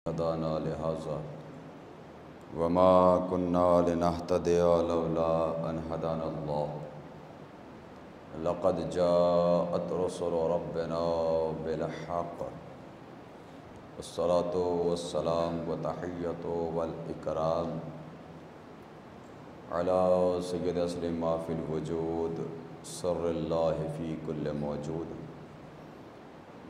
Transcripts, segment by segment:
هدانا لهذا وما كنا لنهتدي لولا أن هدانا الله لقد جاءت رسل ربنا بالحق والصلاة والسلام وتحية والإكرام على سيد أصل ما في الوجود سر الله في كل موجود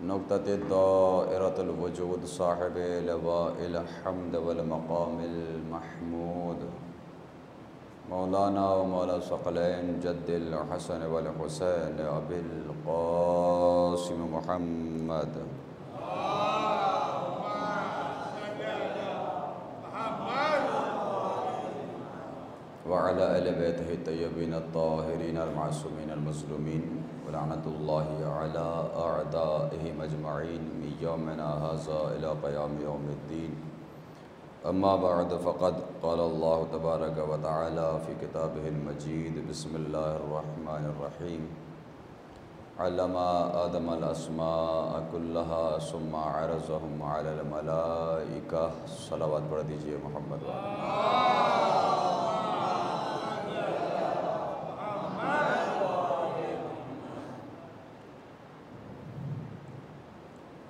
نقطة دائرة الوجود صاحب لواء الحمد والمقام المحمود مولانا ومولا ثقلين جد الحسن والحسين أبي القاسم محمد وعلى آل بيته الطيبين الطاهرين المعصومين المظلومين ولعنة الله على أعدائهم أجمعين من يومنا هذا إلى قيام يوم الدين أما بعد فقد قال الله تبارك وتعالى في كتابه المجيد بسم الله الرحمن الرحيم علم آدم الأسماء كلها ثم عرضهم على الملائكة صلوات پڑھ دیجئے محمد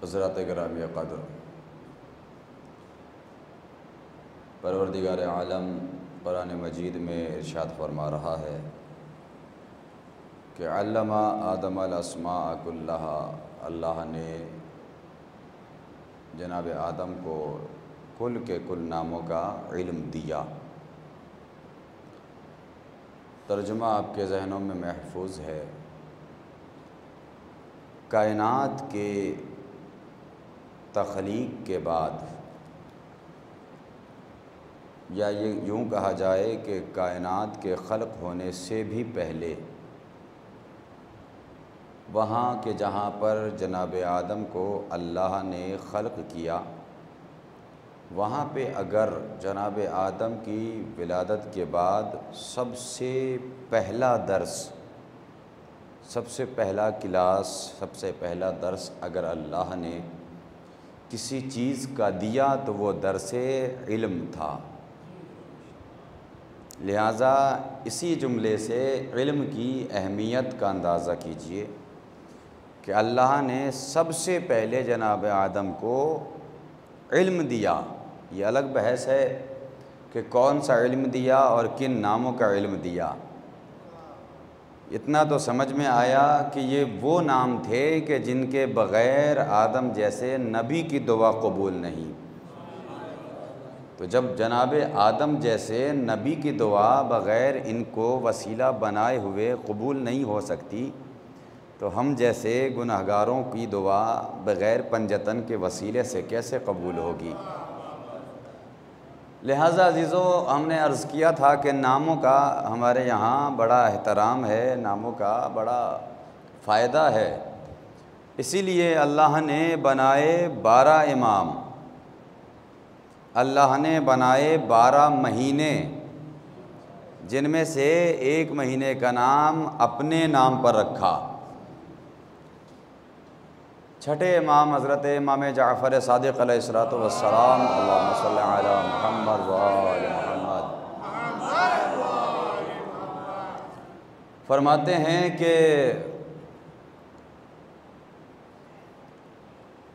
حضرات گرامی قدر، پروردگار عالم قرآن مجید میں ارشاد فرما رہا ہے کہ علم آدم الاسماء کلہا، اللہ نے جناب آدم کو کل کے کل ناموں کا علم دیا۔ ترجمہ آپ کے ذہنوں میں محفوظ ہے۔ کائنات کے تخلیق کے بعد، یا یوں کہا جائے کہ کائنات کے خلق ہونے سے بھی پہلے، وہاں کہ جہاں پر جناب آدم کو اللہ نے خلق کیا، وہاں پہ اگر جناب آدم کی ولادت کے بعد سب سے پہلا درس، سب سے پہلا کلاس، سب سے پہلا درس اگر اللہ نے کسی چیز کا دیا تو وہ درس علم تھا۔ لہٰذا اسی جملے سے علم کی اہمیت کا اندازہ کیجئے کہ اللہ نے سب سے پہلے جناب آدم کو علم دیا۔ یہ الگ بحث ہے کہ کون سا علم دیا اور کن ناموں کا علم دیا۔ اتنا تو سمجھ میں آیا کہ یہ وہ نام تھے کہ جن کے بغیر آدم جیسے نبی کی دعا قبول نہیں۔ تو جب جناب آدم جیسے نبی کی دعا بغیر ان کو وسیلہ بنائے ہوئے قبول نہیں ہو سکتی، تو ہم جیسے گناہگاروں کی دعا بغیر پنجتن کے وسیلے سے کیسے قبول ہوگی؟ لہٰذا عزیزو، ہم نے عرض کیا تھا کہ ناموں کا ہمارے یہاں بڑا احترام ہے، ناموں کا بڑا فائدہ ہے۔ اسی لیے اللہ نے بنائے 12 امام، اللہ نے بنائے 12 مہینے، جن میں سے ایک مہینے کا نام اپنے نام پر رکھا۔ چھٹے امام حضرت امام جعفر صادق علیہ السلام، اللہم صلی علی محمد و آل محمد، فرماتے ہیں کہ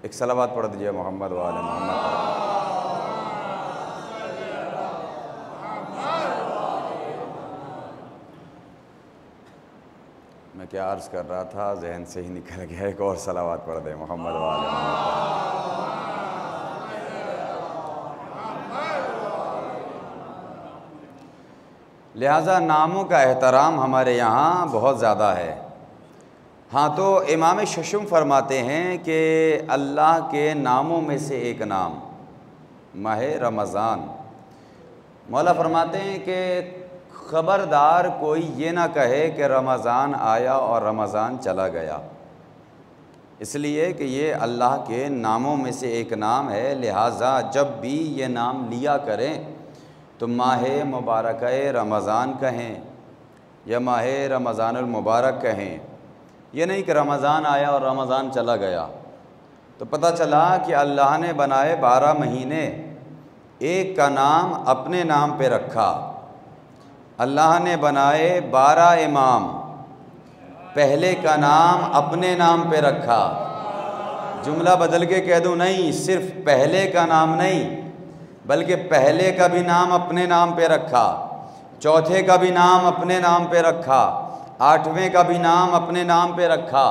ایک صلوات پڑھ دیجئے محمد و آل محمد۔ میں کیا عرض کر رہا تھا، ذہن سے ہی نکل گیا، ایک اور صلوات پڑھ دیں محمد و آل محمد۔ لہٰذا ناموں کا احترام ہمارے یہاں بہت زیادہ ہے۔ ہاں تو امام ششم فرماتے ہیں کہ اللہ کے ناموں میں سے ایک نام ماہ رمضان۔ مولا فرماتے ہیں کہ خبردار کوئی یہ نہ کہے کہ رمضان آیا اور رمضان چلا گیا، اس لیے کہ یہ اللہ کے ناموں میں سے ایک نام ہے۔ لہٰذا جب بھی یہ نام لیا کریں تو ماہ مبارکہ رمضان کہیں یا ماہ رمضان المبارک کہیں، یہ نہیں کہ رمضان آیا اور رمضان چلا گیا۔ تو پتہ چلا کہ اللہ نے بنائے 12 مہینے، ایک کا نام اپنے نام پہ رکھا۔ اللہ نے بنائے 12 امام، پہلے کا نام اپنے نام پہ رکھا۔ جملہ بدل کے کہہ دوں نہیں، صرف پہلے کا نام نہیں بلکہ پہلے کا بھی نام اپنے نام پہ رکھا، چوتھے کا بھی نام اپنے نام پہ رکھا، 8ویں کا بھی نام اپنے نام پہ رکھا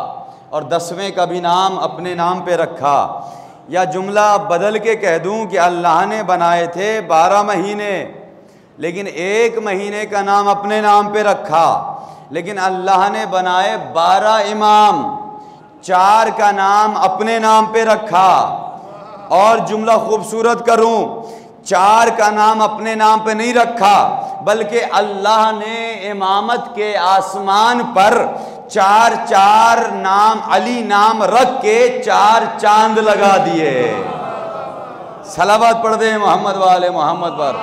اور 10ویں کا بھی نام اپنے نام پہ رکھا۔ یا جملہ بدل کے کہہ دوں کہ اللہ نے بنائے تھے 12 مہینے، لیکن ایک مہینے کا نام اپنے نام پہ رکھا، لیکن اللہ نے بنائے 12 امام، 4 کا نام اپنے نام پہ رکھا۔ اور جملہ خوبصورت کروں، 4 کا نام اپنے نام پہ نہیں رکھا بلکہ اللہ نے امامت کے آسمان پر 4 نام، علی نام رکھ کے 4 چاند لگا دیے۔ صلوات پڑھ دیں محمد والے محمد پر۔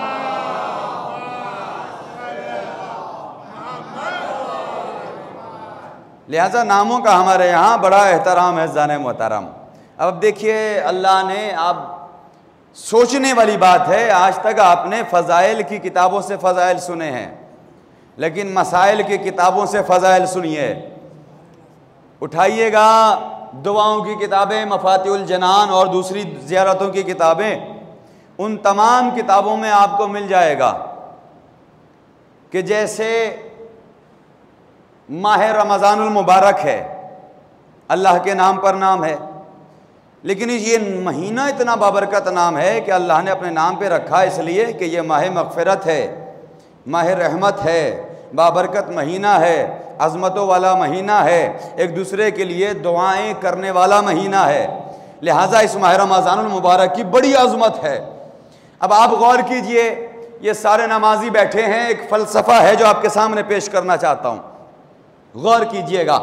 لہذا ناموں کا ہمارے یہاں بڑا احترام ہے زانے محترم۔ اب دیکھیے اللہ نے، آپ سوچنے والی بات ہے، آج تک آپ نے فضائل کی کتابوں سے فضائل سنے ہیں لیکن مسائل کی کتابوں سے فضائل سنیے۔ اٹھائیے گا دعاؤں کی کتابیں، مفاتیح الجنان اور دوسری زیارتوں کی کتابیں، ان تمام کتابوں میں آپ کو مل جائے گا کہ جیسے ماہ رمضان المبارک ہے، اللہ کے نام پر نام ہے، لیکن یہ مہینہ اتنا بابرکت نام ہے کہ اللہ نے اپنے نام پہ رکھا اس لیے کہ یہ ماہ مغفرت ہے، ماہ رحمت ہے، بابرکت مہینہ ہے، عظمتوں والا مہینہ ہے، ایک دوسرے کے لیے دعائیں کرنے والا مہینہ ہے۔ لہٰذا اس ماہ رمضان المبارک کی بڑی عظمت ہے۔ اب آپ غور کیجئے، یہ سارے نمازی بیٹھے ہیں، ایک فلسفہ ہے جو آپ کے سامنے پیش کرنا چاہتا ہوں، غور کیجئے گا۔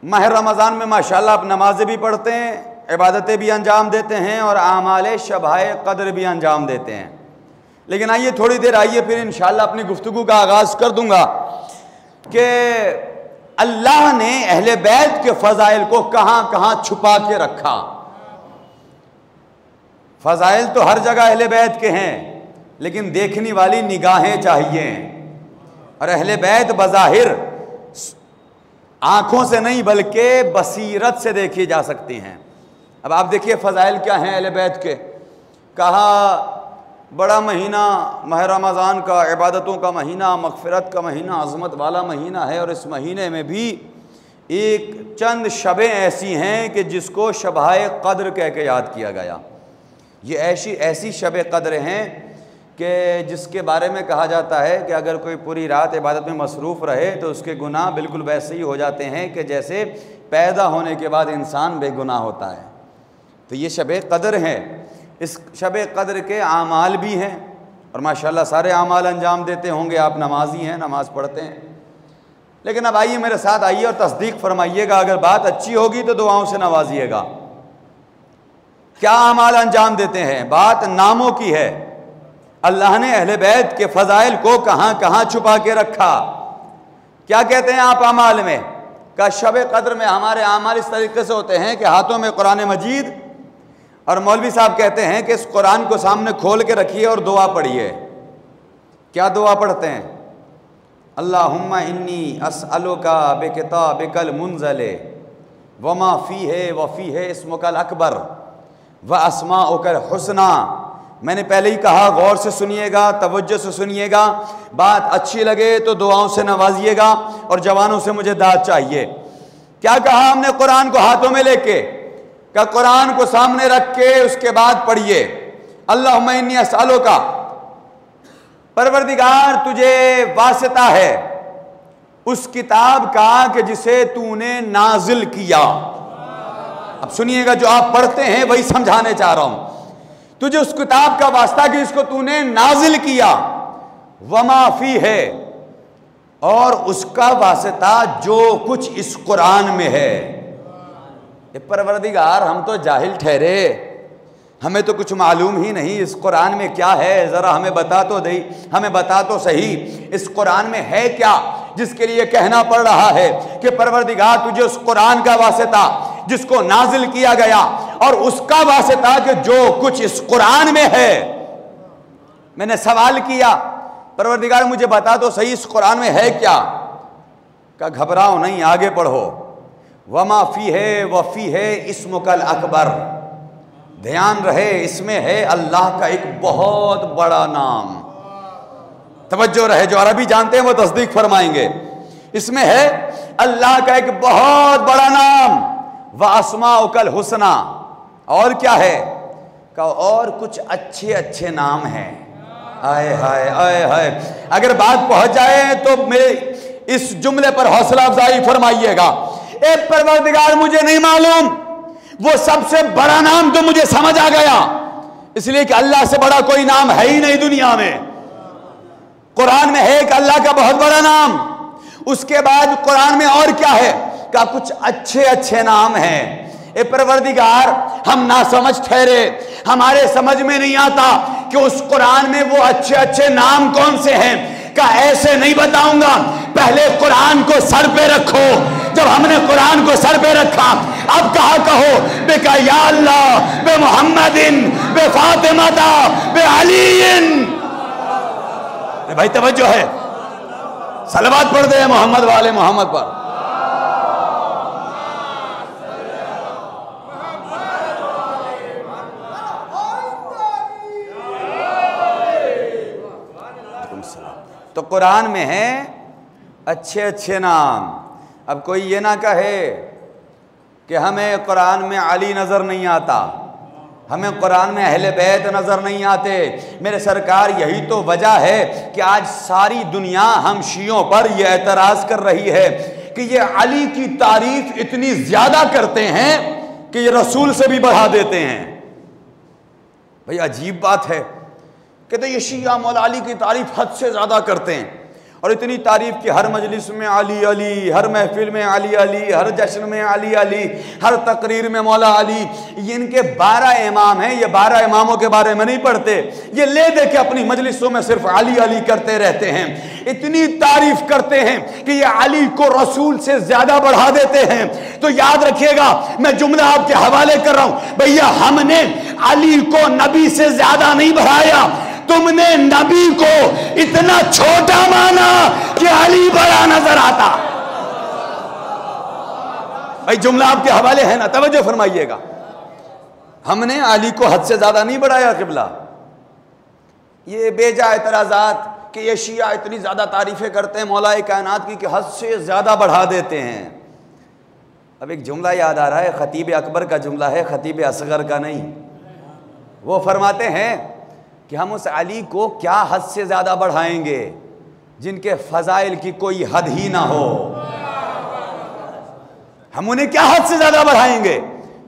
ماہ رمضان میں ماشاءاللہ آپ نمازیں بھی پڑھتے ہیں، عبادتیں بھی انجام دیتے ہیں اور اعمال شبائے قدر بھی انجام دیتے ہیں، لیکن آئیے تھوڑی دیر آئیے پھر انشاءاللہ اپنی گفتگو کا آغاز کر دوں گا کہ اللہ نے اہل بیت کے فضائل کو کہاں کہاں چھپا کے رکھا۔ فضائل تو ہر جگہ اہل بیت کے ہیں لیکن دیکھنے والی نگاہیں چاہیے، اور اہل بیت بظاہر آنکھوں سے نہیں بلکہ بصیرت سے دیکھی جا سکتی ہیں۔ اب آپ دیکھیے فضائل کیا ہیں اہل بیت کے۔ کہا بڑا مہینہ ماہ رمضان کا، عبادتوں کا مہینہ، مغفرت کا مہینہ، عظمت والا مہینہ ہے، اور اس مہینے میں بھی ایک چند شبیں ایسی ہیں کہ جس کو شبائے قدر کہہ کے یاد کیا گیا۔ یہ ایسی شب قدر ہیں کہ جس کے بارے میں کہا جاتا ہے کہ اگر کوئی پوری رات عبادت میں مصروف رہے تو اس کے گناہ بالکل ویسے ہی ہو جاتے ہیں کہ جیسے پیدا ہونے کے بعد انسان بے گناہ ہوتا ہے۔ تو یہ شب قدر ہیں، اس شب قدر کے اعمال بھی ہیں، اور ماشاءاللہ سارے اعمال انجام دیتے ہوں گے، آپ نمازی ہیں، نماز پڑھتے ہیں، لیکن اب آئیے میرے ساتھ آئیے اور تصدیق فرمائیے گا، اگر بات اچھی ہوگی تو دعاؤں سے نوازیے گا۔ کیا اعمال انجام دیتے ہیں؟ بات ناموں کی ہے۔ اللہ نے اہل بیت کے فضائل کو کہاں کہاں چھپا کے رکھا۔ کیا کہتے ہیں آپ اعمال میں؟ کہ شب قدر میں ہمارے اعمال اس طریقے سے ہوتے ہیں کہ ہاتھوں میں قرآن مجید، اور مولوی صاحب کہتے ہیں کہ اس قرآن کو سامنے کھول کے رکھیے اور دعا پڑھیے۔ کیا دعا پڑھتے ہیں؟ اللہم انی اسألک بکتابک المنزل وما فیہ وفیہ اسمک الاکبر واسماؤک الحسنی۔ میں نے پہلے ہی کہا، غور سے سنیے گا، توجہ سے سنیے گا، بات اچھی لگے تو دعاؤں سے نوازیے گا، اور جوانوں سے مجھے داد چاہیے۔ کیا کہا ہم نے؟ قرآن کو ہاتھوں میں لے کے، کہ قرآن کو سامنے رکھ کے اس کے بعد پڑھیے اللہم انی اسألک، پروردگار تجھے واسطہ ہے اس کتاب کا کہ جسے تو نے نازل کیا۔ اب سنیے گا، جو آپ پڑھتے ہیں وہی سمجھانے چاہ رہا ہوں۔ تجھے اس کتاب کا واسطہ کہ اس کو تو نے نازل کیا، وما فی ہے، اور اس کا واسطہ جو کچھ اس قرآن میں ہے۔ پروردگار ہم تو جاہل ٹھہرے، ہمیں تو کچھ معلوم ہی نہیں اس قرآن میں کیا ہے، ذرا ہمیں بتا تو دے، ہمیں بتا تو صحیح اس قرآن میں ہے کیا، جس کے لیے کہنا پڑ رہا ہے کہ پروردگار تجھے اس قرآن کا واسطہ، جس کو نازل کیا گیا، اور اس کا واسطہ کہ جو کچھ اس قرآن میں ہے۔ میں نے سوال کیا پروردگار مجھے بتا دو صحیح اس قرآن میں ہے کیا؟ کہ گھبراؤ نہیں، آگے پڑھو، وما فیہ وفیہ اسمک الاکبر، دھیان رہے اس میں ہے اللہ کا ایک بہت بڑا نام۔ توجہ رہے، جو عربی جانتے ہیں وہ تصدیق فرمائیں گے، اس میں ہے اللہ کا ایک بہت بڑا نام، واسماؤک الحسنی، اور کیا ہے کہ اور کچھ اچھے اچھے نام ہیں۔ آئے ہائے آئے ہائے، اگر بات پہنچ جائے تو میرے اس جملے پر حوصلہ افزائی فرمائیے گا۔ اے پروردگار مجھے نہیں معلوم، وہ سب سے بڑا نام تو مجھے سمجھ آ گیا، اس لیے کہ اللہ سے بڑا کوئی نام ہے ہی نہیں دنیا میں۔ قرآن میں ہے کہ اللہ کا بہت بڑا نام، اس کے بعد قرآن میں اور کیا ہے کہ کچھ اچھے اچھے نام ہیں۔ اے پروردگار ہم نہ سمجھ ٹھہرے، ہمارے سمجھ میں نہیں آتا کہ اس قرآن میں وہ اچھے اچھے نام کون سے ہیں، کہ ایسے نہیں بتاؤں گا، پہلے قرآن کو سر پہ رکھو۔ جب ہم نے قرآن کو سر پہ رکھا اب کہا کہو بے کہ یا اللہ بے محمد بے فاطمہ بے علی۔ بھائی توجہ ہے، صلوات پڑھ دے محمد والے محمد پر۔ تو قرآن میں ہیں اچھے اچھے نام۔ اب کوئی یہ نہ کہے کہ ہمیں قرآن میں علی نظر نہیں آتا، ہمیں قرآن میں اہل بیت نظر نہیں آتے۔ میرے سرکار یہی تو وجہ ہے کہ آج ساری دنیا ہم شیعوں پر یہ اعتراض کر رہی ہے کہ یہ علی کی تعریف اتنی زیادہ کرتے ہیں کہ یہ رسول سے بھی بڑھا دیتے ہیں۔ بھئی عجیب بات ہے، کہتے یہ شیعہ مولا علی کی تعریف حد سے زیادہ کرتے ہیں، اور اتنی تعریف کہ ہر مجلس میں علی علی، ہر محفل میں علی علی، ہر جشن میں علی علی، ہر تقریر میں مولا علی۔ یہ ان کے 12 امام ہیں، یہ 12 اماموں کے بارے میں نہیں پڑھتے، یہ لے دے کے اپنی مجلسوں میں صرف علی علی کرتے رہتے ہیں، اتنی تعریف کرتے ہیں کہ یہ علی کو رسول سے زیادہ بڑھا دیتے ہیں۔ تو یاد رکھیے گا، میں جملہ آپ کے حوالے کر رہا ہوں، بھیا ہم نے علی کو نبی سے زیادہ نہیں بڑھایا، تم نے نبی کو اتنا چھوٹا مانا کہ علی بڑا نظر آتا۔ بھائی جملہ آپ کے حوالے ہے نا، توجہ فرمائیے گا۔ ہم نے علی کو حد سے زیادہ نہیں بڑھایا قبلہ۔ یہ بے جا اعتراضات کہ یہ شیعہ اتنی زیادہ تعریفیں کرتے ہیں مولا کائنات کی کہ حد سے زیادہ بڑھا دیتے ہیں۔ اب ایک جملہ یاد آ رہا ہے، خطیب اکبر کا جملہ ہے، خطیب اصغر کا نہیں۔ وہ فرماتے ہیں کہ ہم اس علی کو کیا حد سے زیادہ بڑھائیں گے جن کے فضائل کی کوئی حد ہی نہ ہو، ہم انہیں کیا حد سے زیادہ بڑھائیں گے؟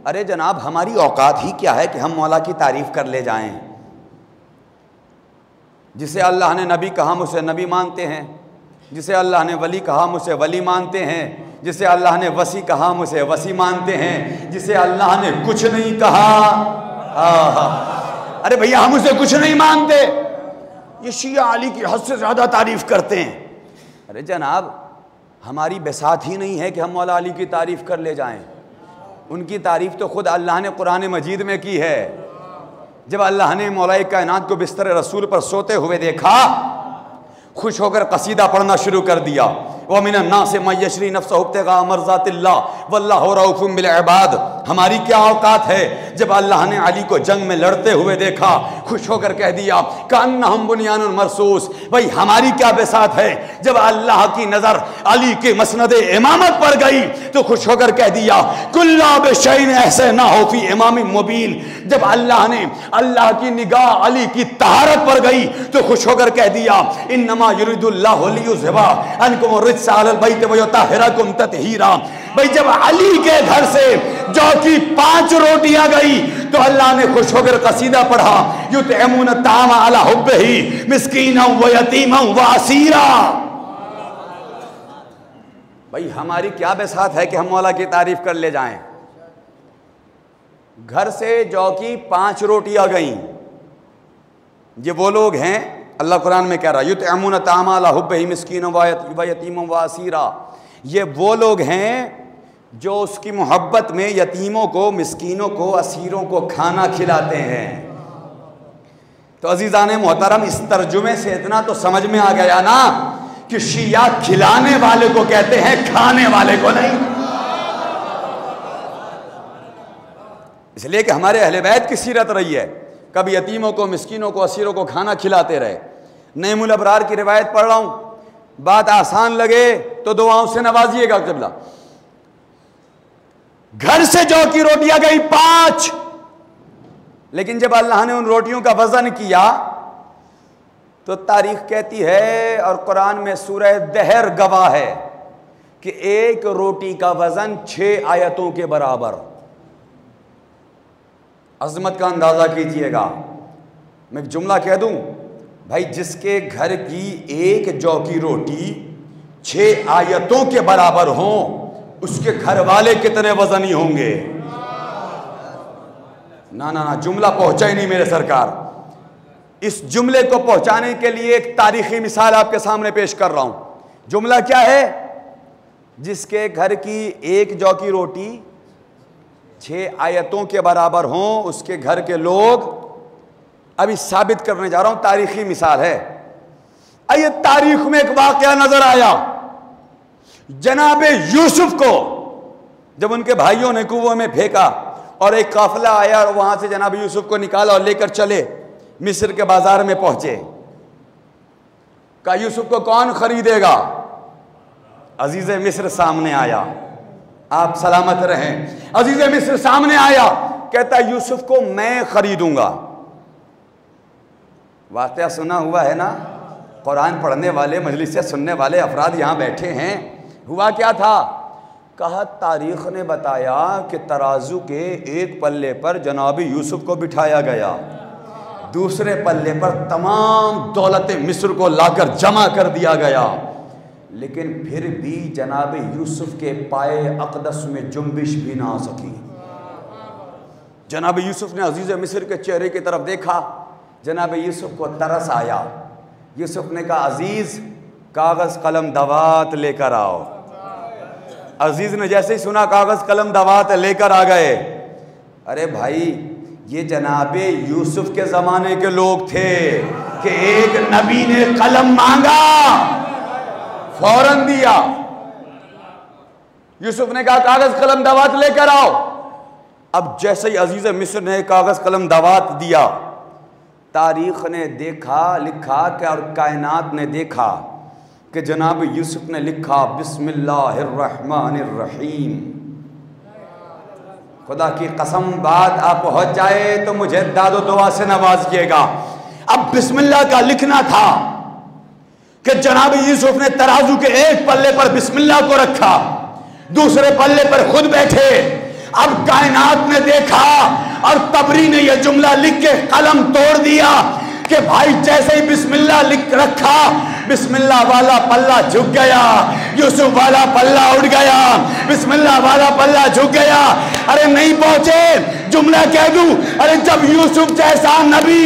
ارے جناب ہماری اوقات ہی کیا ہے کہ ہم مولا کی تعریف کر لے جائیں؟ جسے اللہ نے نبی کہا ہم اسے نبی مانتے ہیں، جسے اللہ نے ولی کہا ہم اسے ولی مانتے ہیں، جسے اللہ نے وسیع کہا ہم اسے وسیع مانتے ہیں، جسے اللہ نے کچھ نہیں کہا ارے بھیا ہم اسے کچھ نہیں مانتے۔ یہ شیعہ علی کی حد سے زیادہ تعریف کرتے ہیں۔ ارے جناب ہماری بساط ہی نہیں ہے کہ ہم مولا علی کی تعریف کر لے جائیں، ان کی تعریف تو خود اللہ نے قرآن مجید میں کی ہے۔ جب اللہ نے مولا کائنات کو بستر رسول پر سوتے ہوئے دیکھا، خوش ہو کر قصیدہ پڑھنا شروع کر دیا، وَمِنَ النَّاسِ مَن يَشْرِي نَفْسَهُ ابْتِغَاءَ مَرْضَاتِ اللَّهِ وَاللَّهُ رَءُوفٌ بِالْعِبَادِ۔ ہماری کیا اوقات ہے، جب اللہ نے علی کو جنگ میں لڑتے ہوئے دیکھا خوش ہو کر کہہ دیا کأنہم بنیان مرصوص۔ بھئی ہماری کیا بساط ہے، جب اللہ کی نظر علی کے مسند امامت پر گئی تو خوش ہو کر کہہ دیا کُلَّا بِشَيْءٍ أَحْسَنَهُ فِي إِمَامٍ مُبِينٍ۔ جب اللہ نے اللہ کی نگاہ علی کی طہارت پر گئی تو خوش ہو کر کہہ دیا انما یرید اللہ لیذھب عنکم الرجس اہل البیت ویطہرکم تطہیرا۔ بھئی جب علی کے گھر سے جو کی 5 روٹیاں گئی تو اللہ نے خوش ہو کر قصیدہ پڑھا یطعمون الطعام علی حبہ مسکینا ویتیما واسیرا۔ بھئی ہماری کیا بساط ہے کہ ہم مولا کی تعریف کر لے جائیں؟ گھر سے جو کی 5 روٹیاں گئیں، یہ وہ لوگ ہیں اللہ قرآن میں کہہ رہا ہے یطعمون الطعام علی حبہ مسکینا ویتیما واسیرا، یہ وہ لوگ ہیں جو اس کی محبت میں یتیموں کو، مسکینوں کو، اسیروں کو کھانا کھلاتے ہیں۔ تو عزیزان محترم، اس ترجمے سے اتنا تو سمجھ میں آ گیا نا کہ شیعہ کھلانے والے کو کہتے ہیں، کھانے والے کو نہیں۔ اس لیے کہ ہمارے اہل بیت کی سیرت رہی ہے، کبھی یتیموں کو، مسکینوں کو، اسیروں کو کھانا کھلاتے رہے۔ نعیم الابرار کی روایت پڑھ رہا ہوں، بات آسان لگے تو دعاؤں سے نوازیے گا قبلہ۔ گھر سے جو کی روٹیاں گئی 5، لیکن جب اللہ نے ان روٹیوں کا وزن کیا تو تاریخ کہتی ہے اور قرآن میں سورہ دہر گواہ ہے کہ ایک روٹی کا وزن 6 آیتوں کے برابر۔ عظمت کا اندازہ کیجئے گا۔ میں ایک جملہ کہہ دوں، بھائی جس کے گھر کی ایک جو کی روٹی 6 آیتوں کے برابر ہوں، اس کے گھر والے کتنے وزنی ہوں گے؟ نا جملہ پہنچا ہی نہیں میرے سرکار۔ اس جملے کو پہنچانے کے لیے ایک تاریخی مثال آپ کے سامنے پیش کر رہا ہوں۔ جملہ کیا ہے؟ جس کے گھر کی ایک جو کی روٹی 6 آیتوں کے برابر ہوں، اس کے گھر کے لوگ، ابھی ثابت کرنے جا رہا ہوں، تاریخی مثال ہے۔ آئیے تاریخ میں ایک واقعہ نظر آیا، جناب یوسف کو جب ان کے بھائیوں نے کنویں میں پھینکا اور ایک قافلہ آیا اور وہاں سے جناب یوسف کو نکالا اور لے کر چلے، مصر کے بازار میں پہنچے۔ کہا یوسف کو کون خریدے گا؟ عزیز مصر سامنے آیا، آپ سلامت رہیں۔ عزیز مصر سامنے آیا، کہتا یوسف کو میں خریدوں گا۔ واقعہ سنا ہوا ہے نا، قرآن پڑھنے والے، مجلس سے سننے والے افراد یہاں بیٹھے ہیں۔ ہوا کیا تھا؟ کہا تاریخ نے بتایا کہ ترازو کے ایک پلے پر جناب یوسف کو بٹھایا گیا، دوسرے پلے پر تمام دولت مصر کو لا کر جمع کر دیا گیا، لیکن پھر بھی جناب یوسف کے پائے اقدس میں جنبش بھی نہ آ سکی۔ جناب یوسف نے عزیز مصر کے چہرے کی طرف دیکھا، جناب یوسف کو ترس آیا۔ یوسف نے کہا عزیز کاغذ قلم دوات لے کر آؤ۔ عزیز نے جیسے ہی سنا کاغذ قلم دوات لے کر آ گئے۔ ارے بھائی یہ جناب یوسف کے زمانے کے لوگ تھے کہ ایک نبی نے قلم مانگا فوراً دیا۔ یوسف نے کہا کاغذ قلم دوات لے کر آؤ۔ اب جیسے ہی عزیز مصر نے کاغذ قلم دوات دیا، تاریخ نے دیکھا، لکھا کہ اور کائنات نے دیکھا کہ جناب یوسف نے لکھا بسم اللہ الرحمن الرحیم۔ خدا کی قسم بات آپ پہنچ جائے تو مجھے داد و دعا سے نوازیے گا۔ اب بسم اللہ کا لکھنا تھا کہ جناب یوسف نے ترازو کے ایک پلے پر بسم اللہ کو رکھا، دوسرے پلے پر خود بیٹھے۔ اب کائنات نے دیکھا اور طبری نے یہ جملہ لکھ کے قلم توڑ دیا کہ بھائی جیسے ہی بسم اللہ لکھ رکھا، بسم اللہ والا پلہ جھک گیا، یوسف والا پلہ اٹھ گیا، بسم اللہ والا پلہ جھک گیا۔ ارے نہیں پہنچے، جملہ کہہ دوں، ارے جب یوسف جیسا نبی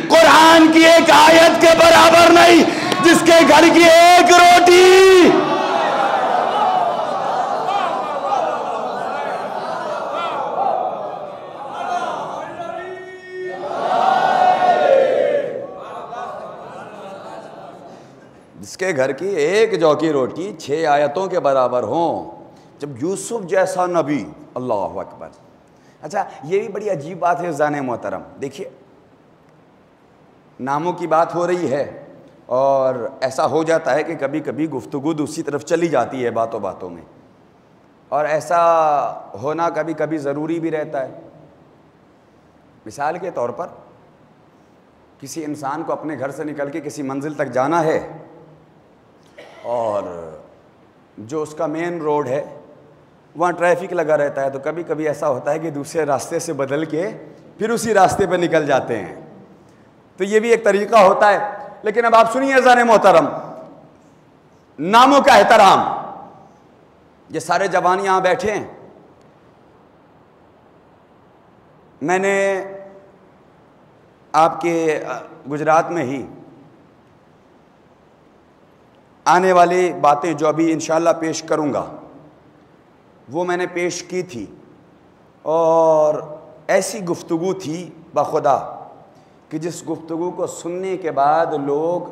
قرآن کی ایک آیت کے برابر نہیں، جس کے گھر کی ایک روٹی، جس کے گھر کی ایک جو کی روٹی 6 آیتوں کے برابر ہوں، جب یوسف جیسا نبی، اللہ اکبر۔ اچھا یہ بھی بڑی عجیب بات ہے زان محترم، دیکھیے ناموں کی بات ہو رہی ہے اور ایسا ہو جاتا ہے کہ کبھی کبھی گفتگو دوسری طرف چلی جاتی ہے باتوں باتوں میں، اور ایسا ہونا کبھی کبھی ضروری بھی رہتا ہے۔ مثال کے طور پر کسی انسان کو اپنے گھر سے نکل کے کسی منزل تک جانا ہے اور جو اس کا مین روڈ ہے وہاں ٹریفک لگا رہتا ہے، تو کبھی کبھی ایسا ہوتا ہے کہ دوسرے راستے سے بدل کے پھر اسی راستے پہ نکل جاتے ہیں، تو یہ بھی ایک طریقہ ہوتا ہے۔ لیکن اب آپ سنیے عزیزان محترم، ناموں کا احترام، یہ سارے جوان یہاں بیٹھے ہیں، میں نے آپ کے گجرات میں ہی آنے والی باتیں جو ابھی انشاءاللہ پیش کروں گا، وہ میں نے پیش کی تھی، اور ایسی گفتگو تھی بخدا کہ جس گفتگو کو سننے کے بعد لوگ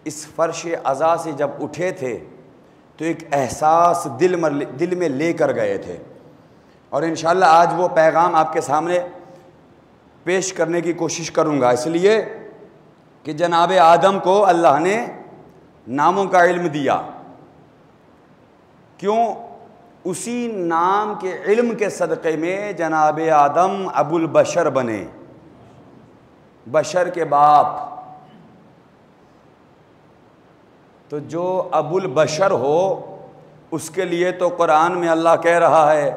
اس فرش عزا سے جب اٹھے تھے تو ایک احساس دل میں لے کر گئے تھے، اور انشاءاللہ آج وہ پیغام آپ کے سامنے پیش کرنے کی کوشش کروں گا، اس لیے کہ جناب آدم کو اللہ نے ناموں کا علم دیا۔ کیوں؟ اسی نام کے علم کے صدقے میں جناب آدم ابو البشر بنے، بشر کے باپ۔ تو جو ابو البشر ہو اس کے لیے تو قرآن میں اللہ کہہ رہا ہے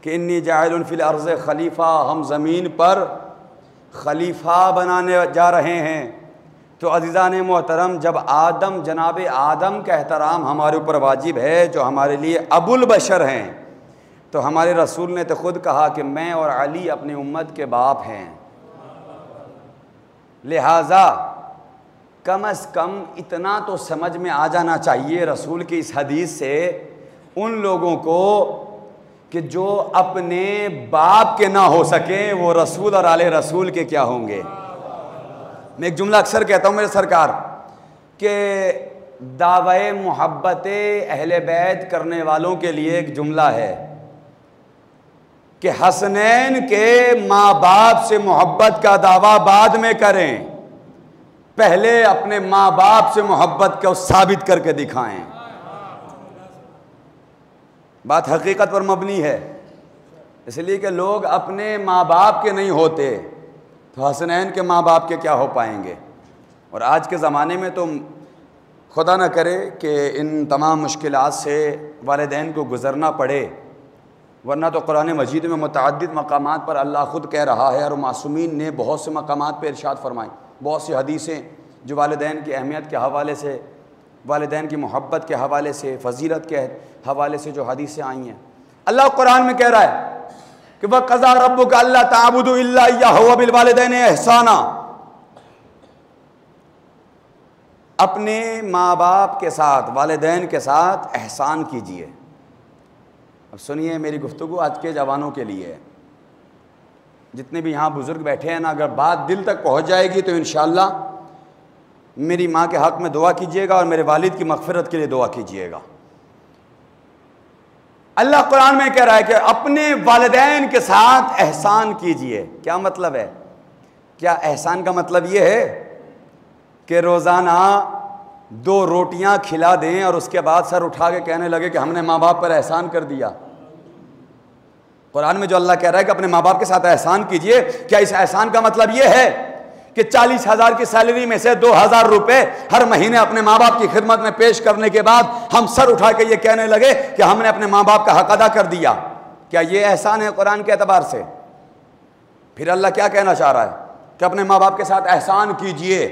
کہ انی جاعل فی الارض خلیفہ، ہم زمین پر خلیفہ بنانے جا رہے ہیں۔ تو عزیزان محترم، جب جناب آدم کا احترام ہمارے اوپر واجب ہے جو ہمارے لیے ابو البشر ہیں، تو ہمارے رسول نے تو خود کہا کہ میں اور علی اپنی امت کے باپ ہیں، لہٰذا کم از کم اتنا تو سمجھ میں آ جانا چاہیے رسول کی اس حدیث سے ان لوگوں کو کہ جو اپنے باپ کے نہ ہو سکیں وہ رسول اور آل رسول کے کیا ہوں گے۔ میں ایک جملہ اکثر کہتا ہوں میرے سرکار کہ دعوی محبت اہل بیت کرنے والوں کے لیے ایک جملہ ہے کہ حسنین کے ماں باپ سے محبت کا دعویٰ بعد میں کریں، پہلے اپنے ماں باپ سے محبت کو ثابت کر کے دکھائیں۔ بات حقیقت پر مبنی ہے، اس لیے کہ لوگ اپنے ماں باپ کے نہیں ہوتے تو حسنین کے ماں باپ کے کیا ہو پائیں گے۔ اور آج کے زمانے میں تو خدا نہ کرے کہ ان تمام مشکلات سے والدین کو گزرنا پڑے، ورنہ تو قرآن مجید میں متعدد مقامات پر اللہ خود کہہ رہا ہے، اور معصومین نے بہت سے مقامات پہ ارشاد فرمائیں، بہت سی حدیثیں جو والدین کی اہمیت کے حوالے سے، والدین کی محبت کے حوالے سے، فضیلت کے حوالے سے جو حدیثیں آئی ہیں۔ اللہ قرآن میں کہہ رہا ہے کہ وَقَضَىٰ رَبُّكَ أَلَّا تَعْبُدُوا إِلَّا إِيَّاهُ وَبِالْوَالِدَيْنِ إِحْسَانًا، اپنے ماں باپ کے ساتھ، والدین کے ساتھ احسان کیجئے۔ اب سنیے، میری گفتگو آج کے جوانوں کے لیے ہے، جتنے بھی یہاں بزرگ بیٹھے ہیں نا، اگر بات دل تک پہنچ جائے گی تو انشاءاللہ میری ماں کے حق میں دعا کیجئے گا اور میرے والد کی مغفرت کے لیے دعا کیجئے گا۔ اللہ قرآن میں کہہ رہا ہے کہ اپنے والدین کے ساتھ احسان کیجئے۔ کیا مطلب ہے؟ کیا احسان کا مطلب یہ ہے کہ روزانہ 2 روٹیاں کھلا دیں اور اس کے بعد سر اٹھا کے کہنے لگے کہ ہم نے ماں باپ پر احسان کر دیا؟ قرآن میں جو اللہ کہہ رہا ہے کہ اپنے ماں باپ کے ساتھ احسان کیجئے، کیا اس احسان کا مطلب یہ ہے کہ 40,000 کی سیلری میں سے 2,000 روپے ہر مہینے اپنے ماں باپ کی خدمت میں پیش کرنے کے بعد ہم سر اٹھا کے یہ کہنے لگے کہ ہم نے اپنے ماں باپ کا حق ادا کر دیا؟ کیا یہ احسان ہے قرآن کے اعتبار سے؟ پھر اللہ کیا کہنا چاہ رہا ہے کہ اپنے ماں باپ کے ساتھ احسان کیجئے۔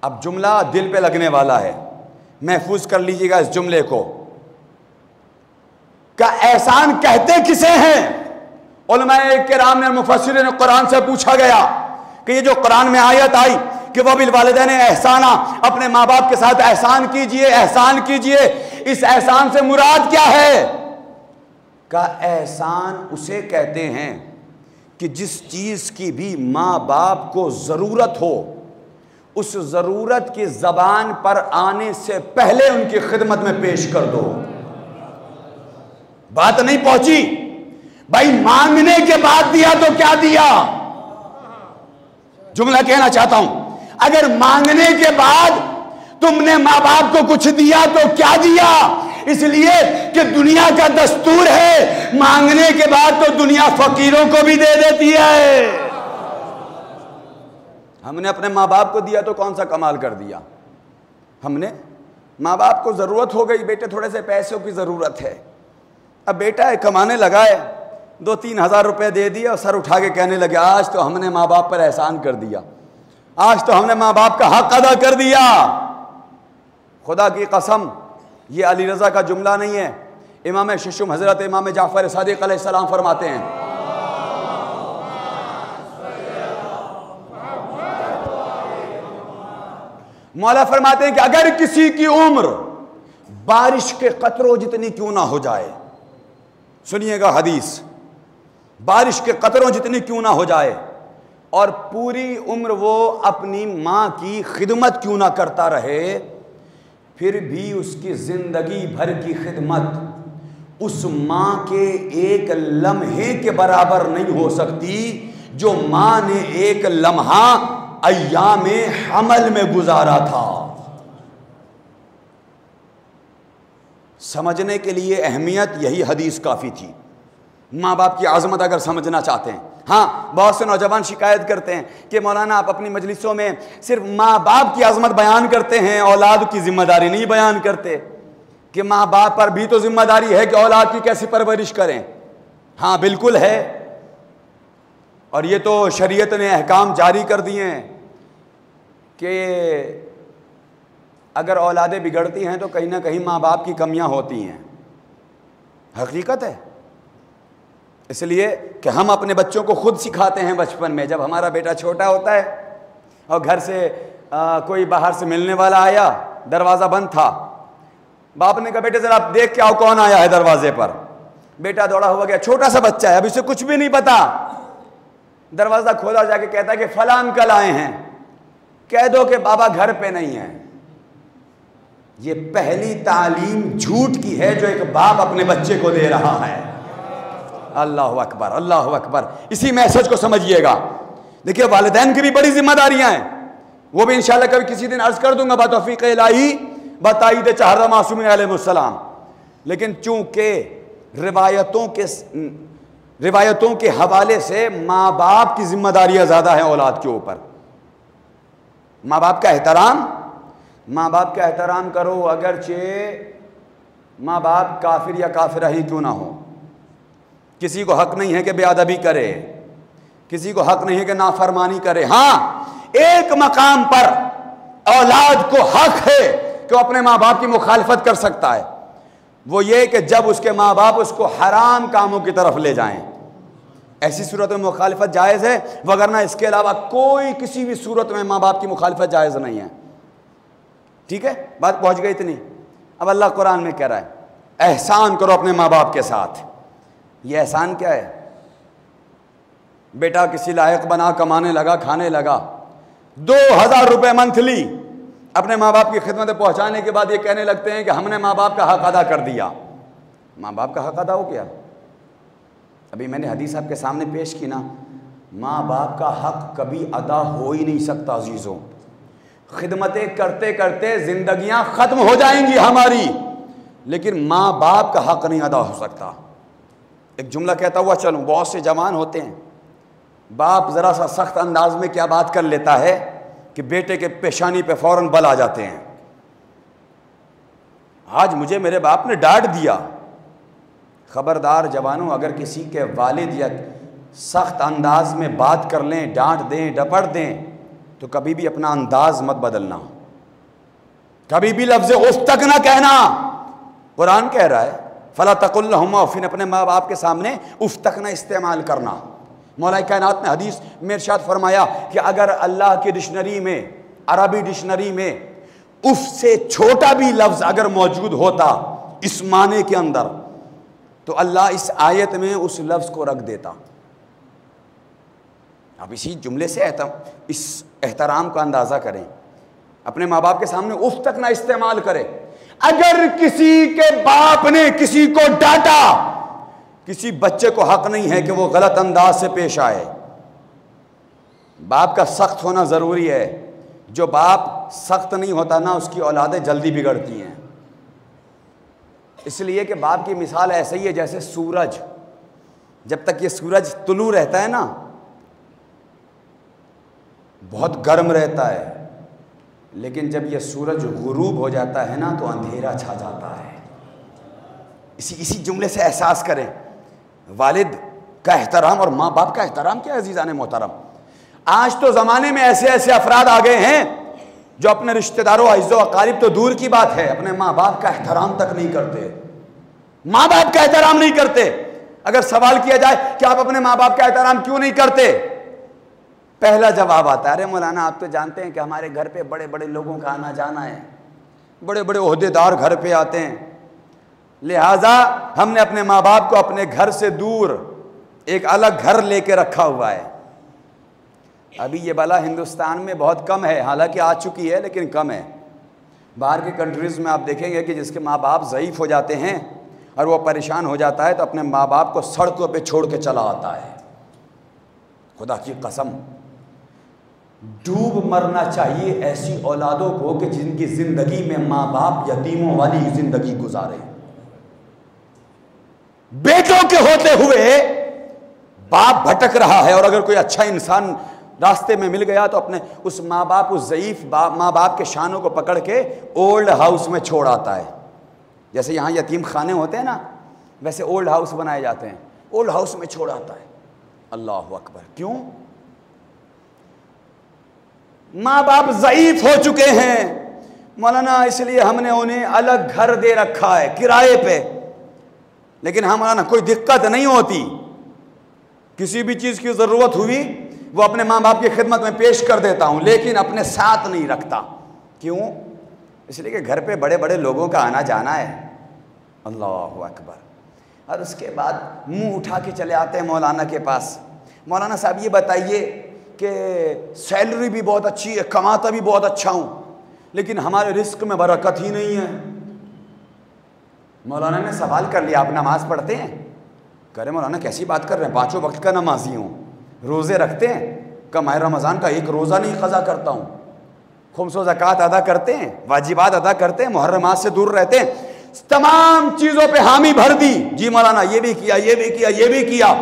اب جملہ دل پہ لگنے والا ہے، محفوظ کر لیجئے گا اس جملے کو۔ کہ احسان کہتے کسے ہیں؟ علماء کرام نے، مفسرین قرآن سے پوچھا گیا کہ یہ جو قرآن میں آیت آئی کہ وَبِالْوَالِدَيْنِ إِحْسَانًا، اپنے ماں باپ کے ساتھ احسان کیجئے، احسان کیجئے، اس احسان سے مراد کیا ہے؟ کہ احسان اسے کہتے ہیں کہ جس چیز کی بھی ماں باپ کو ضرورت ہو، اس ضرورت کی زبان پر آنے سے پہلے ان کی خدمت میں پیش کر دو۔ بات نہیں پہنچی؟ بھائی مانگنے کے بعد دیا تو کیا دیا؟ جملہ کہنا چاہتا ہوں، اگر مانگنے کے بعد تم نے ماں باپ کو کچھ دیا تو کیا دیا؟ اس لیے کہ دنیا کا دستور ہے مانگنے کے بعد تو دنیا فقیروں کو بھی دے دیتی ہے۔ ہم نے اپنے ماں باپ کو دیا تو کون سا کمال کر دیا؟ ہم نے ماں باپ کو ضرورت ہو گئی، بیٹے تھوڑے سے پیسوں کی ضرورت ہے، اب بیٹا ہے کمانے لگا ہے، 2-3 ہزار روپے دے دیا اور سر اٹھا کے کہنے لگے آج تو ہم نے ماں باپ پر احسان کر دیا، آج تو ہم نے ماں باپ کا حق ادا کر دیا۔ خدا کی قسم یہ علی رضا کا جملہ نہیں ہے، امام ششم حضرت امام جعفر صادق علیہ السلام فرماتے ہیں، مولا فرماتے ہیں کہ اگر کسی کی عمر بارش کے قطروں جتنی کیوں نہ ہو جائے، سنیے گا حدیث، بارش کے قطروں جتنی کیوں نہ ہو جائے اور پوری عمر وہ اپنی ماں کی خدمت کیوں نہ کرتا رہے، پھر بھی اس کی زندگی بھر کی خدمت اس ماں کے ایک لمحے کے برابر نہیں ہو سکتی جو ماں نے ایک لمحہ ایام حمل میں گزارا تھا۔ سمجھنے کے لیے اہمیت یہی حدیث کافی تھی۔ ماں باپ کی عظمت اگر سمجھنا چاہتے ہیں، ہاں بہت سے نوجوان شکایت کرتے ہیں کہ مولانا آپ اپنی مجلسوں میں صرف ماں باپ کی عظمت بیان کرتے ہیں، اولاد کی ذمہ داری نہیں بیان کرتے، کہ ماں باپ پر بھی تو ذمہ داری ہے کہ اولاد کی کیسی پرورش کریں۔ ہاں بالکل ہے، اور یہ تو شریعت نے احکام جاری کر دیے ہیں کہ اگر اولادیں بگڑتی ہیں تو کہیں نہ کہیں ماں باپ کی کمیاں ہوتی ہیں، حقیقت ہے۔ اس لیے کہ ہم اپنے بچوں کو خود سکھاتے ہیں بچپن میں، جب ہمارا بیٹا چھوٹا ہوتا ہے اور گھر سے کوئی باہر سے ملنے والا آیا، دروازہ بند تھا، باپ نے کہا بیٹے ذرا آپ دیکھ کے آؤ کون آیا ہے دروازے پر۔ بیٹا دوڑا ہوا گیا، چھوٹا سا بچہ ہے، اب اسے کچھ بھی نہیں پتا، دروازہ کھولا، جا کے کہتا ہے کہ فلاں انکل آئے ہیں، کہہ دو کہ بابا گھر پہ نہیں ہے۔ یہ پہلی تعلیم جھوٹ کی ہے جو ایک باپ اپنے بچے کو دے رہا ہے۔ اللہ اکبر، اللہ اکبر، اسی میسج کو سمجھیے گا۔ دیکھیے والدین کی بھی بڑی ذمہ داریاں ہیں، وہ بھی انشاءاللہ کبھی کسی دن عرض کر دوں گا بتوفیق الہی، بتائید چہارہ معصومین علیہ السلام۔ لیکن چونکہ روایتوں کے حوالے سے ماں باپ کی ذمہ داریاں زیادہ ہیں اولاد کے اوپر۔ ماں باپ کا احترام کرو، اگرچہ ماں باپ کافر یا کافرہ ہی کیوں نہ ہو۔ کسی کو حق نہیں ہے کہ بے ادبی کرے، کسی کو حق نہیں ہے کہ نافرمانی کرے۔ ہاں ایک مقام پر اولاد کو حق ہے کہ وہ اپنے ماں باپ کی مخالفت کر سکتا ہے، وہ یہ کہ جب اس کے ماں باپ اس کو حرام کاموں کی طرف لے جائیں، ایسی صورت میں مخالفت جائز ہے، وگرنہ اس کے علاوہ کوئی کسی بھی صورت میں ماں باپ کی مخالفت جائز نہیں ہے۔ ٹھیک ہے، بات پہنچ گئی اتنی۔ اب اللہ قرآن میں کہہ رہا ہے احسان کرو اپنے ماں باپ کے ساتھ۔ یہ احسان کیا ہے؟ بیٹا کسی لائق بنا، کمانے لگا، کھانے لگا، 2000 روپے منتھلی اپنے ماں باپ کی خدمت پہنچانے کے بعد یہ کہنے لگتے ہیں کہ ہم نے ماں باپ کا حق ادا کر دیا۔ ماں باپ کا حق ادا ہو گیا؟ ابھی میں نے حدیث آپ کے سامنے پیش کی نا، ماں باپ کا حق کبھی ادا ہو ہی نہیں سکتا عزیزوں۔ خدمتیں کرتے کرتے زندگیاں ختم ہو جائیں گی ہماری، لیکن ماں باپ کا حق نہیں ادا ہو سکتا۔ ایک جملہ کہتا ہوا چلوں، بہت سے جوان ہوتے ہیں، باپ ذرا سا سخت انداز میں کیا بات کر لیتا ہے کہ بیٹے کے پیشانی پہ فوراً بل آ جاتے ہیں۔ آج مجھے میرے باپ نے ڈانٹ دیا۔ خبردار جوانوں، اگر کسی کے والد یا سخت انداز میں بات کر لیں، ڈانٹ دیں، ڈپٹ دیں، تو کبھی بھی اپنا انداز مت بدلنا، کبھی بھی لفظ اف تک نہ کہنا۔ قرآن کہہ رہا ہے فَلَا تَقُلْ لَهُمَا اُفٍّ، اپنے ماں باپ کے سامنے اف تک نہ استعمال کرنا۔ مولا کائنات نے حدیث میں ارشاد فرمایا کہ اگر اللہ کی ڈکشنری میں، عربی ڈکشنری میں اف سے چھوٹا بھی لفظ اگر موجود ہوتا اس معنی کے اندر، تو اللہ اس آیت میں اس لفظ کو رکھ دیتا۔ آپ اسی جملے سے اس احترام کا اندازہ کریں، اپنے ماں باپ کے سامنے اف تک نہ استعمال کرے۔ اگر کسی کے باپ نے کسی کو ڈانٹا، کسی بچے کو حق نہیں ہے کہ وہ غلط انداز سے پیش آئے۔ باپ کا سخت ہونا ضروری ہے، جو باپ سخت نہیں ہوتا نا اس کی اولادیں جلدی بگڑتی ہیں۔ اس لیے کہ باپ کی مثال ایسے ہی ہے جیسے سورج، جب تک یہ سورج طلوع رہتا ہے نا بہت گرم رہتا ہے، لیکن جب یہ سورج غروب ہو جاتا ہے نا تو اندھیرا چھا جاتا ہے۔ اسی جملے سے احساس کریں والد کا احترام اور ماں باپ کا احترام کیا عزیزان محترم۔ آج تو زمانے میں ایسے افراد آ گئے ہیں جو اپنے رشتہ داروں، اعزاء و اقارب تو دور کی بات ہے، اپنے ماں باپ کا احترام تک نہیں کرتے، ماں باپ کا احترام نہیں کرتے۔ اگر سوال کیا جائے کہ آپ اپنے ماں باپ کا احترام کیوں نہیں کرتے، پہلا جواب آتا ہے ارے مولانا آپ تو جانتے ہیں کہ ہمارے گھر پہ بڑے بڑے لوگوں کا آنا جانا ہے، بڑے بڑے عہدیدار گھر پہ آتے ہیں، لہٰذا ہم نے اپنے ماں باپ کو اپنے گھر سے دور ایک الگ گھر لے کے رکھا ہوا ہے۔ ابھی یہ بلا ہندوستان میں بہت کم ہے، حالانکہ آ چکی ہے لیکن کم ہے۔ باہر کی کنٹریز میں آپ دیکھیں گے کہ جس کے ماں باپ ضعیف ہو جاتے ہیں اور وہ پریشان ہو جاتا ہے تو اپنے ماں باپ کو سڑکوں پہ چھوڑ کے چلا آتا ہے۔ خدا کی قسم، ڈوب مرنا چاہیے ایسی اولادوں کو کہ جن کی زندگی میں ماں باپ یتیموں والی زندگی گزارے۔ بیٹوں کے ہوتے ہوئے باپ بھٹک رہا ہے، اور اگر کوئی اچھا انسان راستے میں مل گیا تو اپنے اس ماں باپ، اس ضعیف ماں باپ کے شانوں کو پکڑ کے اولڈ ہاؤس میں چھوڑ آتا ہے۔ جیسے یہاں یتیم خانے ہوتے ہیں نا، ویسے اولڈ ہاؤس بنائے جاتے ہیں، اولڈ ہاؤس میں چھوڑ آتا ہے۔ اللہ اکبر! کیوں؟ ماں باپ ضعیف ہو چکے ہیں مولانا، اس لیے ہم نے انہیں الگ گھر دے رکھا ہے کرائے پہ۔ لیکن ہمارا کوئی دقت نہیں ہوتی، کسی بھی چیز کی ضرورت ہوئی وہ اپنے ماں باپ کی خدمت میں پیش کر دیتا ہوں، لیکن اپنے ساتھ نہیں رکھتا۔ کیوں؟ اس لیے کہ گھر پہ بڑے بڑے لوگوں کا آنا جانا ہے۔ اللہ اکبر! اور اس کے بعد منہ اٹھا کے چلے آتے ہیں مولانا کے پاس، مولانا صاحب یہ بتائیے کہ سیلری بھی بہت اچھی ہے، کماتا بھی بہت اچھا ہوں، لیکن ہمارے رزق میں برکت ہی نہیں ہے۔ مولانا نے سوال کر لیا، آپ نماز پڑھتے ہیں؟ کہہ رہے مولانا کیسی بات کر رہے ہیں، 5 وقت کا نمازی ہوں، روزے رکھتے ہیں، ماہ رمضان کا ایک روزہ نہیں قضا کرتا ہوں، خمس و زکوٰۃ ادا کرتے ہیں، واجبات ادا کرتے ہیں، محرمات سے دور رہتے ہیں، تمام چیزوں پہ حامی بھر دی۔ جی مولانا یہ بھی کیا، یہ بھی کیا، یہ بھی کیا۔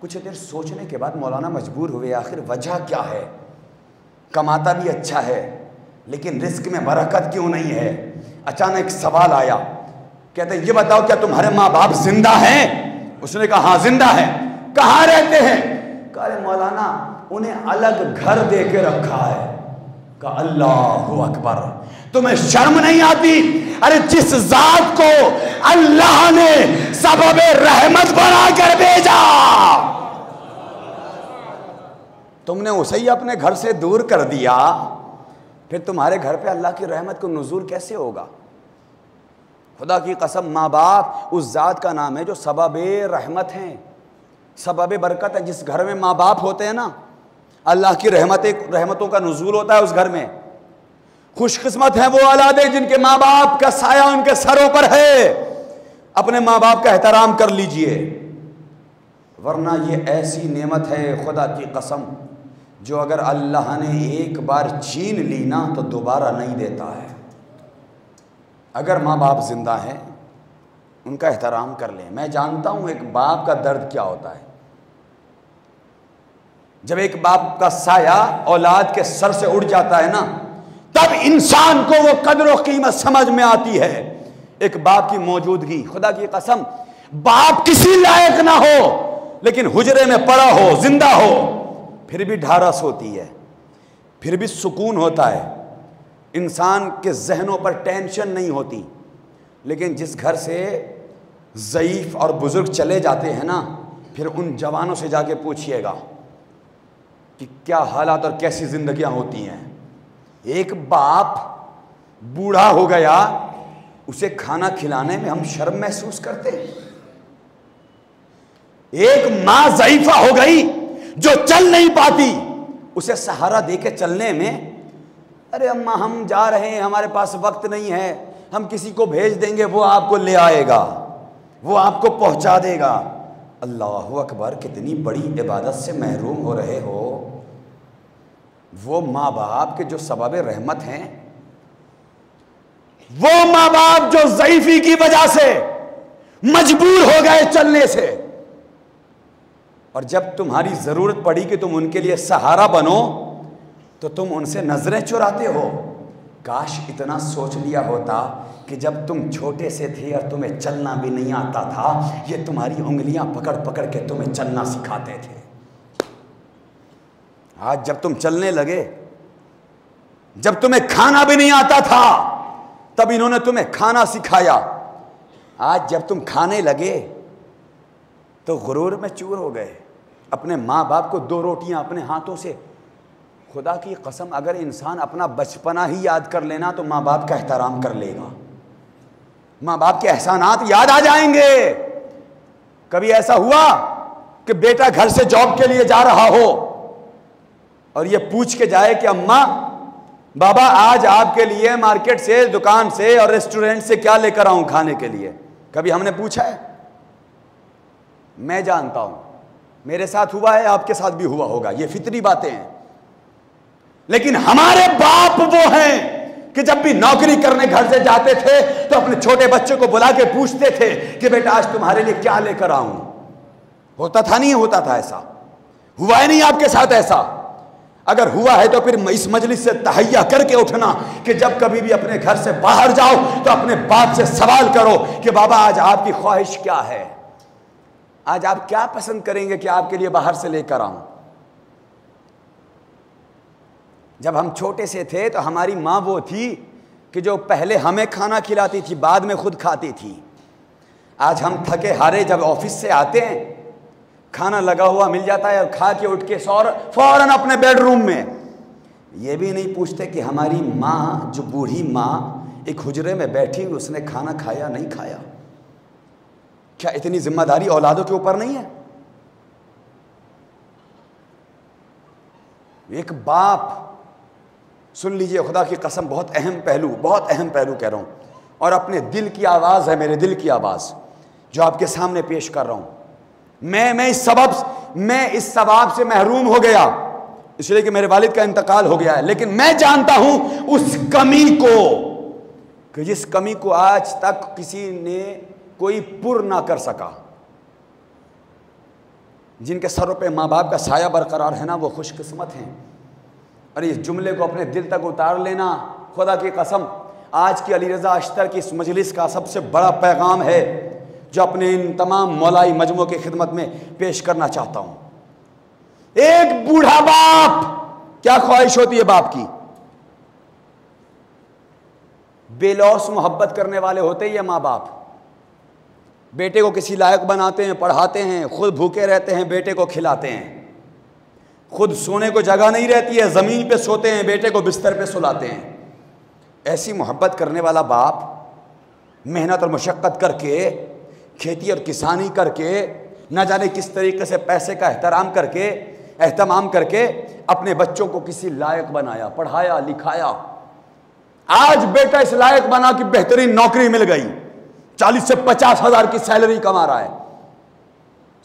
کچھ دیر سوچنے کے بعد مولانا مجبور ہوئے، آخر وجہ کیا ہے؟ کماتا بھی اچھا ہے لیکن رزق میں برکت کیوں نہیں ہے؟ اچانک سوال آیا، کہتے ہیں یہ بتاؤ کیا تمہارے ماں باپ زندہ ہیں؟ اس نے کہا ہاں زندہ ہیں۔ کہاں رہتے ہیں؟ کہا مولانا انہیں الگ گھر دے کے رکھا ہے۔ کہا اللہ اکبر! تمہیں شرم نہیں آتی؟ ارے جس ذات کو اللہ نے سبب رحمت بنا کر بھیجا، تم نے اسے ہی اپنے گھر سے دور کر دیا، پھر تمہارے گھر پہ اللہ کی رحمت کو نزول کیسے ہوگا؟ خدا کی قسم، ماں باپ اس ذات کا نام ہے جو سبب رحمت ہیں، سبب برکت ہے۔ جس گھر میں ماں باپ ہوتے ہیں نا، اللہ کی رحمتوں کا نزول ہوتا ہے اس گھر میں۔ خوش قسمت ہیں وہ اولادیں جن کے ماں باپ کا سایہ ان کے سروں پر ہے۔ اپنے ماں باپ کا احترام کر لیجئے، ورنہ یہ ایسی نعمت ہے خدا کی قسم جو اگر اللہ نے ایک بار چھین لی نا تو دوبارہ نہیں دیتا ہے۔ اگر ماں باپ زندہ ہیں ان کا احترام کر لیں۔ میں جانتا ہوں ایک باپ کا درد کیا ہوتا ہے، جب ایک باپ کا سایہ اولاد کے سر سے اڑ جاتا ہے نا، تب انسان کو وہ قدر و قیمت سمجھ میں آتی ہے ایک باپ کی موجودگی۔ خدا کی قسم، باپ کسی لائق نہ ہو لیکن حجرے میں پڑا ہو، زندہ ہو، پھر بھی ڈھارس ہوتی ہے، پھر بھی سکون ہوتا ہے، انسان کے ذہنوں پر ٹینشن نہیں ہوتی۔ لیکن جس گھر سے ضعیف اور بزرگ چلے جاتے ہیں نا، پھر ان جوانوں سے جا کے پوچھئے گا کہ کیا حالات اور کیسی زندگیاں ہوتی ہیں۔ ایک باپ بوڑھا ہو گیا، اسے کھانا کھلانے میں ہم شرم محسوس کرتے ہیں۔ ایک ماں ضعیفہ ہو گئی جو چل نہیں پاتی، اسے سہارا دے کے چلنے میں، ارے اماں ہم جا رہے ہیں، ہمارے پاس وقت نہیں ہے، ہم کسی کو بھیج دیں گے، وہ آپ کو لے آئے گا، وہ آپ کو پہنچا دے گا۔ اللہ اکبر! کتنی بڑی عبادت سے محروم ہو رہے ہو۔ وہ ماں باپ کے جو سبب رحمت ہیں، وہ ماں باپ جو ضعیفی کی وجہ سے مجبور ہو گئے چلنے سے، اور جب تمہاری ضرورت پڑی کہ تم ان کے لیے سہارا بنو تو تم ان سے نظریں چراتے ہو۔ کاش اتنا سوچ لیا ہوتا کہ جب تم چھوٹے سے تھے اور تمہیں چلنا بھی نہیں آتا تھا، یہ تمہاری انگلیاں پکڑ پکڑ کے تمہیں چلنا سکھاتے تھے۔ آج جب تم چلنے لگے، جب تمہیں کھانا بھی نہیں آتا تھا تب انہوں نے تمہیں کھانا سکھایا۔ آج جب تم کھانے لگے تو غرور میں چور ہو گئے۔ اپنے ماں باپ کو 2 روٹیاں اپنے ہاتھوں سے، خدا کی قسم اگر انسان اپنا بچپنا ہی یاد کر لینا تو ماں باپ کا احترام کر لے گا۔ ماں باپ کے احسانات یاد آ جائیں گے۔ کبھی ایسا ہوا کہ بیٹا گھر سے جاب کے لیے جا رہا ہو اور یہ پوچھ کے جائے کہ اماں بابا آج آپ کے لیے مارکیٹ سے، دکان سے اور ریسٹورنٹ سے کیا لے کر آؤں کھانے کے لیے؟ کبھی ہم نے پوچھا ہے؟ میں جانتا ہوں میرے ساتھ ہوا ہے، آپ کے ساتھ بھی ہوا ہوگا، یہ فطری باتیں ہیں۔ لیکن ہمارے باپ وہ ہیں کہ جب بھی نوکری کرنے گھر سے جاتے تھے تو اپنے چھوٹے بچے کو بلا کے پوچھتے تھے کہ بیٹا آج تمہارے لیے کیا لے کر آؤں؟ ہوتا تھا نہیں ہوتا تھا ایسا؟ ہوا ہے نہیں آپ کے ساتھ ایسا؟ اگر ہوا ہے تو پھر اس مجلس سے تہیہ کر کے اٹھنا کہ جب کبھی بھی اپنے گھر سے باہر جاؤ تو اپنے باپ سے سوال کرو کہ بابا آج آپ کی خواہش کیا ہے، آج آپ کیا پسند کریں گے کہ آپ کے لیے باہر سے لے کر آؤں؟ جب ہم چھوٹے سے تھے تو ہماری ماں وہ تھی کہ جو پہلے ہمیں کھانا کھلاتی تھی، بعد میں خود کھاتی تھی۔ آج ہم تھکے ہارے جب آفس سے آتے ہیں، کھانا لگا ہوا مل جاتا ہے اور کھا کے اٹھ کے فوراً اپنے بیڈ روم میں، یہ بھی نہیں پوچھتے کہ ہماری ماں، جو بوڑھی ماں ایک حجرے میں بیٹھی ہوئی، اس نے کھانا کھایا نہیں کھایا؟ کیا اتنی ذمہ داری اولادوں کے اوپر نہیں ہے؟ ایک باپ، سن لیجئے خدا کی قسم، بہت اہم پہلو کہہ رہا ہوں، اور اپنے دل کی آواز ہے، میرے دل کی آواز جو آپ کے سامنے پیش کر رہا ہوں۔ میں اس ثواب سے محروم ہو گیا اس لیے کہ میرے والد کا انتقال ہو گیا ہے، لیکن میں جانتا ہوں اس کمی کو، کہ جس کمی کو آج تک کسی نے کوئی پر نہ کر سکا۔ جن کے سروں پہ ماں باپ کا سایہ برقرار ہے نا، وہ خوش قسمت ہیں۔ اور اس جملے کو اپنے دل تک اتار لینا، خدا کی قسم آج کی علی رضا اشتر کی اس مجلس کا سب سے بڑا پیغام ہے جو اپنے ان تمام مولائی مجموعوں کی خدمت میں پیش کرنا چاہتا ہوں۔ ایک بوڑھا باپ، کیا خواہش ہوتی ہے باپ کی؟ بے لوث محبت کرنے والے ہوتے ہیں یہ ماں باپ، بیٹے کو کسی لائق بناتے ہیں، پڑھاتے ہیں، خود بھوکے رہتے ہیں، بیٹے کو کھلاتے ہیں، خود سونے کو جگہ نہیں رہتی ہے، زمین پہ سوتے ہیں، بیٹے کو بستر پہ سلاتے ہیں۔ ایسی محبت کرنے والا باپ محنت اور مشقت کر کے، کھیتی اور کسانی کر کے، نہ جانے کس طریقے سے پیسے کا اہتمام کر کے اپنے بچوں کو کسی لائق بنایا، پڑھایا، لکھایا۔ آج بیٹا اس لائق بنا کہ بہترین نوکری مل گئی، 40 سے 50 ہزار کی سیلری کما رہا ہے۔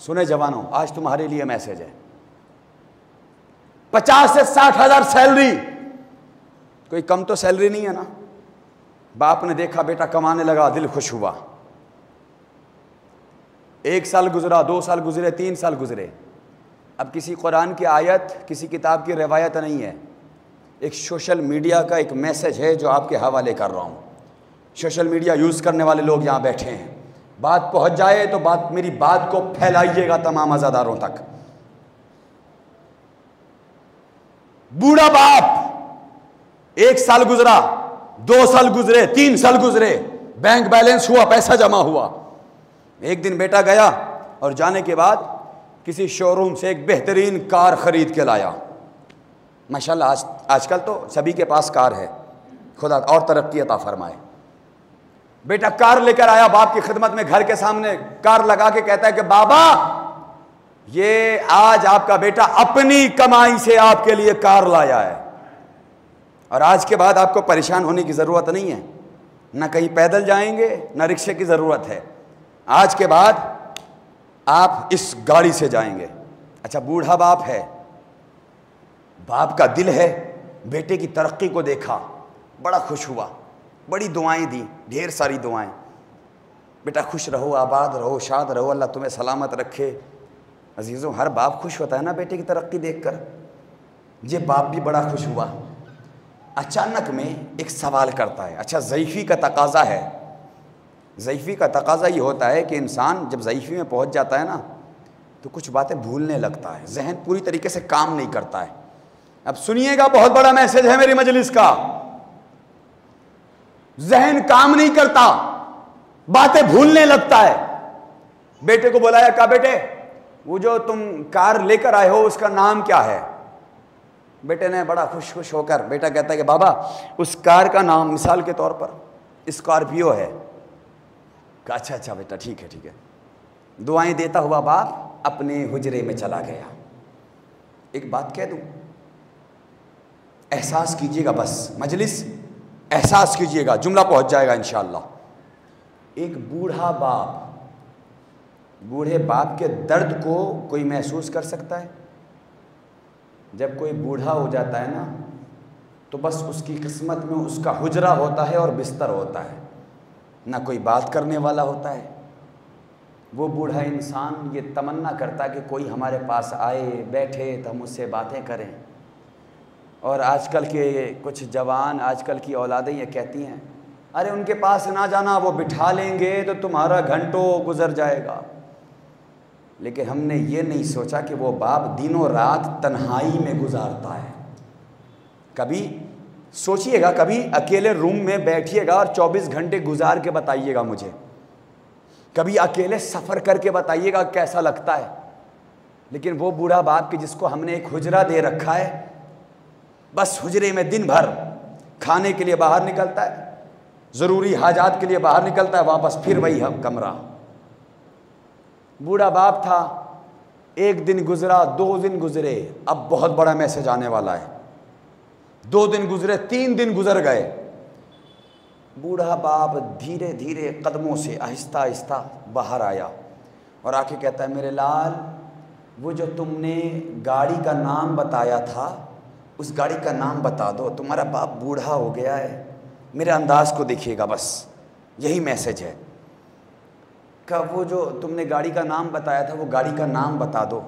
سنے جوانوں، آج تمہارے لیے میسج ہے، 50 سے 60 ہزار سیلری، کوئی کم تو سیلری نہیں ہے نا۔ باپ نے دیکھا بیٹا کمانے لگا، دل خوش ہوا۔ 1 سال گزرا، 2 سال گزرے، 3 سال گزرے، اب کسی قرآن کی آیت، کسی کتاب کی روایت نہیں ہے، ایک سوشل میڈیا کا ایک میسج ہے جو آپ کے حوالے کر رہا ہوں۔ سوشل میڈیا یوز کرنے والے لوگ یہاں بیٹھے ہیں، بات پہنچ جائے تو میری بات کو پھیلائیے گا تمام عزاداروں تک۔ بوڑھا باپ، 1 سال گزرا، 2 سال گزرے، 3 سال گزرے، بینک بیلنس ہوا، پیسہ جمع ہوا۔ ایک دن بیٹا گیا اور جانے کے بعد کسی شو روم سے ایک بہترین کار خرید کے لایا۔ ماشاءاللہ آج کل تو سبھی کے پاس کار ہے، خدا اور ترقی عطا فرمائے۔ بیٹا کار لے کر آیا باپ کی خدمت میں، گھر کے سامنے کار لگا کے کہتا ہے کہ بابا یہ آج آپ کا بیٹا اپنی کمائی سے آپ کے لیے کار لایا ہے، اور آج کے بعد آپ کو پریشان ہونے کی ضرورت نہیں ہے، نہ کہیں پیدل جائیں گے نہ رکشے کی ضرورت ہے، آج کے بعد آپ اس گاڑی سے جائیں گے۔ اچھا بوڑھا باپ ہے، باپ کا دل ہے، بیٹے کی ترقی کو دیکھا، بڑا خوش ہوا، بڑی دعائیں دی، ڈھیر ساری دعائیں، بیٹا خوش رہو، آباد رہو، شاد رہو، اللہ تمہیں سلامت رکھے۔ عزیزوں، ہر باپ خوش ہوتا ہے نا بیٹے کی ترقی دیکھ کر، یہ باپ بھی بڑا خوش ہوا۔ اچانک میں ایک سوال کرتا ہے، اچھا ضعیفی کا تقاضا ہے، ضعیفی کا تقاضا یہ ہوتا ہے کہ انسان جب ضعیفی میں پہنچ جاتا ہے نا تو کچھ باتیں بھولنے لگتا ہے، ذہن پوری طریقے سے کام نہیں کرتا ہے۔ اب سنیے گا، بہت بڑا میسج ہے میری مجلس کا، ذہن کام نہیں کرتا، باتیں بھولنے لگتا ہے۔ بیٹے کو بلایا، کہا بیٹے وہ جو تم کار لے کر آئے ہو اس کا نام کیا ہے؟ بیٹے نے بڑا خوش ہو کر، بیٹا کہتا ہے کہ بابا اس کار کا نام مثال کے طور پر اسکارپیو ہے۔ کہا اچھا اچھا بیٹا ٹھیک ہے ٹھیک ہے. دعائیں دیتا ہوا باپ اپنے حجرے میں چلا گیا. ایک بات کہہ دوں, احساس کیجئے گا, بس مجلس احساس کیجئے گا, جملہ پہنچ جائے گا انشاءاللہ. ایک بوڑھا باپ, بوڑھے باپ کے درد کو کوئی محسوس کر سکتا ہے؟ جب کوئی بوڑھا ہو جاتا ہے نا تو بس اس کی قسمت میں اس کا حجرہ ہوتا ہے اور بستر ہوتا ہے, نہ کوئی بات کرنے والا ہوتا ہے. وہ بوڑھا انسان یہ تمنا کرتا ہے کہ کوئی ہمارے پاس آئے, بیٹھے تو ہم اس سے باتیں کریں. اور آج کل کے کچھ جوان, آج کل کی اولادیں یہ کہتی ہیں ارے ان کے پاس نہ جانا, وہ بٹھا لیں گے تو تمہارا گھنٹوں گزر جائے گا. لیکن ہم نے یہ نہیں سوچا کہ وہ باپ دنوں رات تنہائی میں گزارتا ہے. کبھی سوچئے گا, کبھی اکیلے روم میں بیٹھیے گا اور 24 گھنٹے گزار کے بتائیے گا مجھے, کبھی اکیلے سفر کر کے بتائیے گا کیسا لگتا ہے. لیکن وہ بوڑھا باپ کہ جس کو ہم نے ایک حجرہ دے رکھا ہے, بس حجرے میں دن بھر کھانے کے لیے باہر نکلتا ہے, ضروری حاجات کے لیے باہر نکلتا ہے, واپس پھر وہی کمرہ. بوڑھا باپ تھا, ایک دن گزرا, 2 دن گزرے, اب بہت بڑا میسج آنے والا ہے. 2 دن گزرے, 3 دن گزر گئے. بوڑھا باپ دھیرے دھیرے قدموں سے آہستہ آہستہ باہر آیا اور آ کے کہتا ہے میرے لال, وہ جو تم نے گاڑی کا نام بتایا تھا اس گاڑی کا نام بتا دو, تمہارا باپ بوڑھا ہو گیا ہے. میرے انداز کو دیکھیے گا, بس یہی میسج ہے. کہ وہ جو تم نے گاڑی کا نام بتایا تھا وہ گاڑی کا نام بتا دو.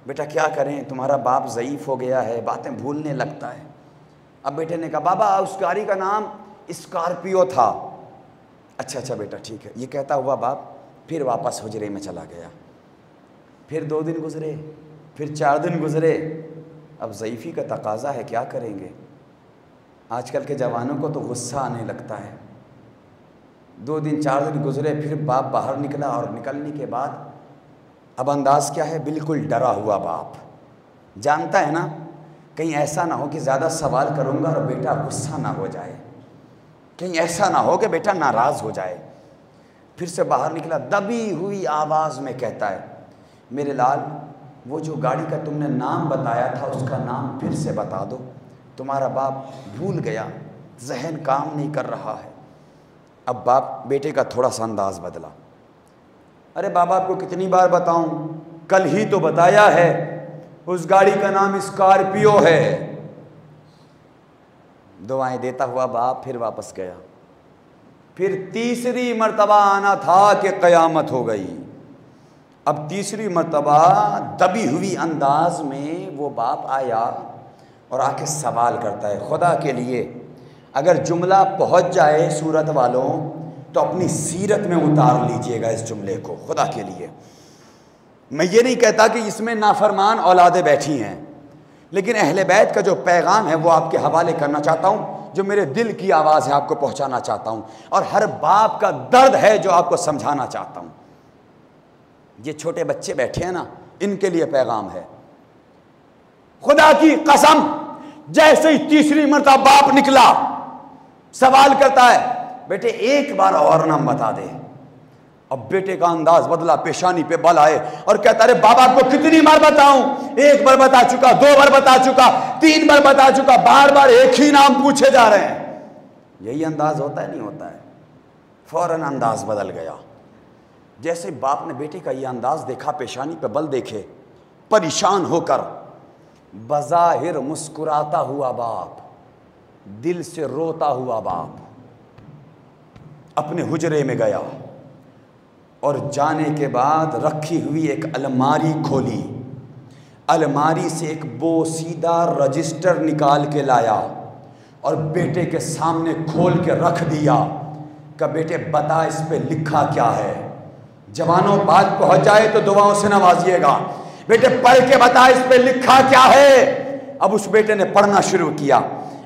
بیٹا کیا کریں, تمہارا باپ ضعیف ہو گیا ہے, باتیں بھولنے لگتا ہے. اب بیٹے نے کہا بابا اس گاڑی کا نام اسکارپیو تھا. اچھا اچھا بیٹا ٹھیک ہے. یہ کہتا ہوا باپ پھر واپس حجرے میں چلا گیا. پھر 2 دن گزرے, پھر 4 دن گزرے. اب ضعیفی کا تقاضا ہے, کیا کریں گے. آج کل کے جوانوں کو تو غصہ آنے لگتا ہے. 2 دن 4 دن گزرے, پھر باپ باہر نکلا اور نکلنے کے بعد اب انداز کیا ہے, بالکل ڈرا ہوا باپ. جانتا ہے نا کہیں ایسا نہ ہو کہ زیادہ سوال کروں گا اور بیٹا غصہ نہ ہو جائے, کہیں ایسا نہ ہو کہ بیٹا ناراض ہو جائے. پھر سے باہر نکلا, دبی ہوئی آواز میں کہتا ہے میرے لال وہ جو گاڑی کا تم نے نام بتایا تھا اس کا نام پھر سے بتا دو. تمہارا باپ بھول گیا, ذہن کام نہیں کر رہا ہے. اب باپ بیٹے کا تھوڑا سا انداز بدلا. ارے بابا آپ کو کتنی بار بتاؤں, کل ہی تو بتایا ہے, اس گاڑی کا نام اسکارپیو ہے. دعائیں دیتا ہوا باپ پھر واپس گیا. پھر تیسری مرتبہ آنا تھا کہ قیامت ہو گئی. اب تیسری مرتبہ دبی ہوئی انداز میں وہ باپ آیا اور آ کے سوال کرتا ہے, خدا کے لیے اگر جملہ پہنچ جائے صورت والوں تو اپنی سیرت میں اتار لیجئے گا اس جملے کو, خدا کے لیے. میں یہ نہیں کہتا کہ اس میں نافرمان اولادیں بیٹھی ہیں, لیکن اہل بیت کا جو پیغام ہے وہ آپ کے حوالے کرنا چاہتا ہوں, جو میرے دل کی آواز ہے آپ کو پہنچانا چاہتا ہوں, اور ہر باپ کا درد ہے جو آپ کو سمجھانا چاہتا ہوں. یہ چھوٹے بچے بیٹھے ہیں نا, ان کے لیے پیغام ہے. خدا کی قسم جیسے ہی تیسری مرتبہ باپ نکلا سوال کرتا ہے بیٹے ایک بار اور نام بتا دے. اب بیٹے کا انداز بدلا, پیشانی پہ بل آئے اور کہتا ہے بابا آپ کو کتنی بار بتاؤں, 1 بار بتا چکا, 2 بار بتا چکا, 3 بار بتا چکا, بار بار ایک ہی نام پوچھے جا رہے ہیں. یہی انداز ہوتا ہے نہیں ہوتا ہے. فوراً انداز بدل گیا. جیسے باپ نے بیٹے کا یہ انداز دیکھا, پیشانی پہ بل دیکھے, پریشان ہو کر بظاہر مسکراتا ہوا باپ, دل سے روتا ہوا باپ اپنے حجرے میں گیا اور جانے کے بعد رکھی ہوئی ایک الماری کھولی. الماری سے ایک بوسیدہ رجسٹر نکال کے لایا اور بیٹے کے سامنے کھول کے رکھ دیا کہ بیٹے بتا اس پہ لکھا کیا ہے. جوانوں بات پہنچ جائے تو دعاؤں سے نوازیے گا. بیٹے پڑھ کے بتا اس پہ لکھا کیا ہے. اب اس بیٹے نے پڑھنا شروع کیا.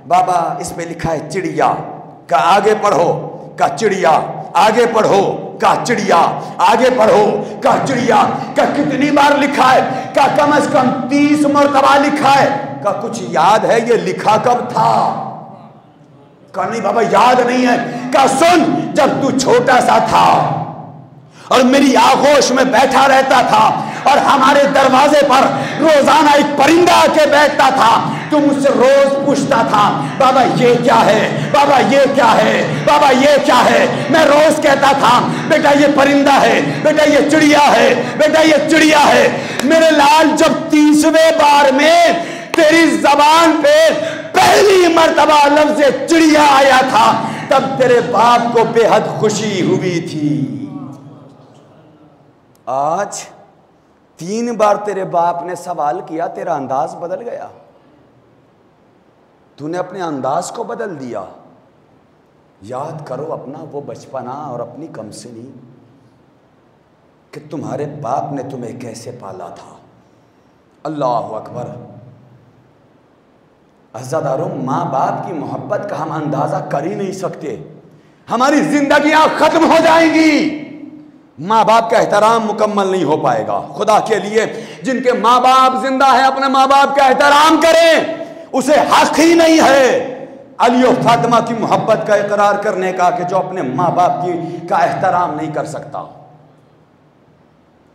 بابا اس پہ لکھا ہے چڑیا. کہا آگے پڑھو. کہا چڑیا. آگے پڑھو. کہا چڑیا. آگے پڑھو. کہا چڑیا. کہا کتنی بار لکھا ہے. کہا کم از کم 30 مرتبہ لکھا ہے. کہا کچھ یاد ہے یہ لکھا کب تھا. کہا نہیں بابا یاد نہیں ہے. کہا سن جب تو چھوٹا سا تھا اور میری آغوش میں بیٹھا رہتا تھا، اور ہمارے دروازے پر روزانہ ایک پرندہ آ کے بیٹھتا تھا۔ تو مجھ سے روز پوچھتا تھا بابا یہ کیا ہے، بابا یہ کیا ہے، بابا یہ کیا ہے۔ میں روز کہتا تھا بیٹا یہ پرندہ ہے، بیٹا یہ چڑیا ہے، بیٹا یہ چڑیا ہے۔ میرے لال جب 30ویں بار میں تیری زبان پہ پہلی مرتبہ لفظ چڑیا آیا تھا، تب تیرے باپ کو بے حد خوشی ہوئی تھی۔ آج 3 بار تیرے باپ نے سوال کیا، تیرا انداز بدل گیا، تو نے اپنے انداز کو بدل دیا۔ یاد کرو اپنا وہ بچپنا اور اپنی کمسنی کہ تمہارے باپ نے تمہیں کیسے پالا تھا۔ اللہ اکبر۔ عزاداروں، ماں باپ کی محبت کا ہم اندازہ کر ہی نہیں سکتے۔ ہماری زندگیاں ختم ہو جائیں گی، ماں باپ کا احترام مکمل نہیں ہو پائے گا۔ خدا کے لیے جن کے ماں باپ زندہ ہیں اپنے ماں باپ کا احترام کریں، اسے حق ہی نہیں ہے علی و فاطمہ کی محبت کا اقرار کرنے کا کہ جو اپنے ماں باپ کا احترام نہیں کر سکتا۔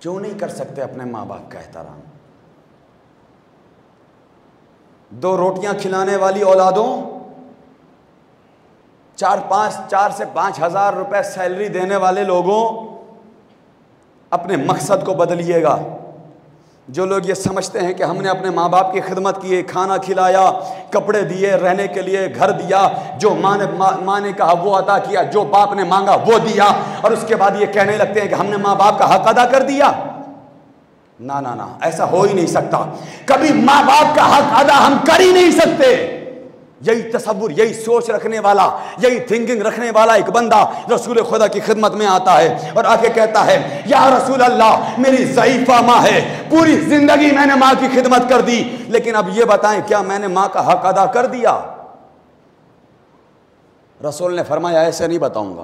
کیوں نہیں کر سکتے اپنے ماں باپ کا احترام؟ 2 روٹیاں کھلانے والی اولادوں، 4 سے 5 ہزار روپے سیلری دینے والے لوگوں، اپنے مقصد کو بدلیے گا۔ جو لوگ یہ سمجھتے ہیں کہ ہم نے اپنے ماں باپ کی خدمت کی، کھانا کھلایا، کپڑے دیے، رہنے کے لیے گھر دیا، جو ماں نے کہا وہ عطا کیا، جو باپ نے مانگا وہ دیا، اور اس کے بعد یہ کہنے لگتے ہیں کہ ہم نے ماں باپ کا حق ادا کر دیا۔ نا نا نا، ایسا ہو ہی نہیں سکتا۔ کبھی ماں باپ کا حق ادا ہم کر ہی نہیں سکتے۔ یہی تصور، یہی سوچ رکھنے والا، یہی تھنکنگ رکھنے والا ایک بندہ رسول خدا کی خدمت میں آتا ہے اور آ کے کہتا ہے یا رسول اللہ میری ضعیفہ ماں ہے، پوری زندگی میں نے ماں کی خدمت کر دی، لیکن اب یہ بتائیں کیا میں نے ماں کا حق ادا کر دیا؟ رسول نے فرمایا ایسے نہیں بتاؤں گا،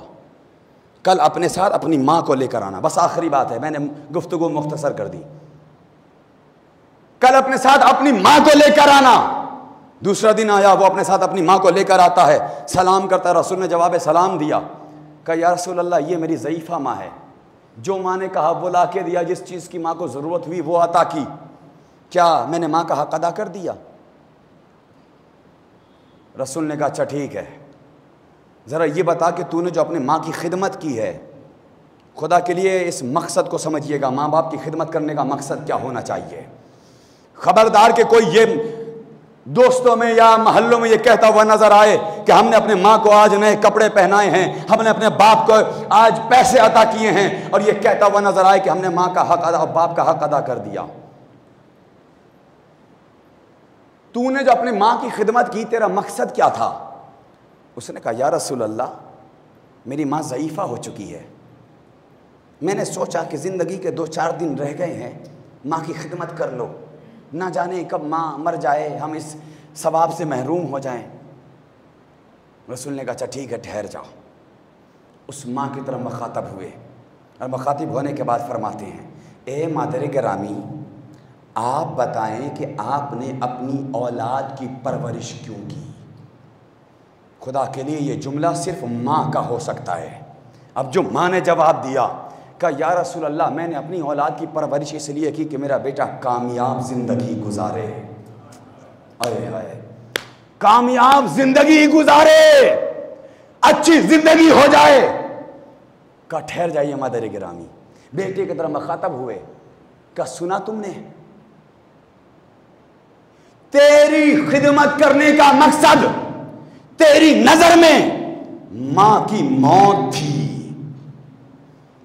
کل اپنے ساتھ اپنی ماں کو لے کر آنا۔ بس آخری بات ہے، میں نے گفتگو مختصر کر دی۔ کل اپنے ساتھ اپنی ماں کو لے کر آنا۔ دوسرا دن آیا، وہ اپنے ساتھ اپنی ماں کو لے کر آتا ہے، سلام کرتا ہے۔ رسول نے جواب سلام دیا، کہا یا رسول اللہ یہ میری ضعیفہ ماں ہے، جو ماں نے کہا وہ لا کے دیا، جس چیز کی ماں کو ضرورت ہوئی وہ عطا کی، کیا میں نے ماں کا حق ادا کر دیا؟ رسول نے کہا اچھا ٹھیک ہے، ذرا یہ بتا کہ تو نے جو اپنے ماں کی خدمت کی ہے، خدا کے لیے اس مقصد کو سمجھیے گا، ماں باپ کی خدمت کرنے کا مقصد کیا ہونا چاہیے۔ خبردار کہ کوئی یہ دوستوں میں یا محلوں میں یہ کہتا ہوا نظر آئے کہ ہم نے اپنے ماں کو آج نئے کپڑے پہنائے ہیں، ہم نے اپنے باپ کو آج پیسے عطا کیے ہیں، اور یہ کہتا ہوا نظر آئے کہ ہم نے ماں کا حق ادا اور باپ کا حق ادا کر دیا۔ تو نے جو اپنے ماں کی خدمت کی، تیرا مقصد کیا تھا؟ اس نے کہا یا رسول اللہ میری ماں ضعیفہ ہو چکی ہے، میں نے سوچا کہ زندگی کے 2-4 دن رہ گئے ہیں، ماں کی خدمت کر لو، نہ جانے کب ماں مر جائے، ہم اس ثواب سے محروم ہو جائیں۔ رسول نے کہا اچھا ٹھیک ہے ٹھہر جاؤ۔ اس ماں کی طرف مخاطب ہوئے، اور مخاطب ہونے کے بعد فرماتے ہیں اے مادر گرامی، آپ بتائیں کہ آپ نے اپنی اولاد کی پرورش کیوں کی؟ خدا کے لیے یہ جملہ صرف ماں کا ہو سکتا ہے۔ اب جو ماں نے جواب دیا، کہا یا رسول اللہ میں نے اپنی اولاد کی پرورش اس لیے کی کہ میرا بیٹا کامیاب زندگی گزارے۔ آئے آئے، کامیاب زندگی گزارے، اچھی زندگی ہو جائے۔ کہا ٹھہر جائیے مادر گرامی، بیٹے کی طرح مخاطب ہوئے، کہا سنا تم نے، تیری خدمت کرنے کا مقصد تیری نظر میں ماں کی موت تھی،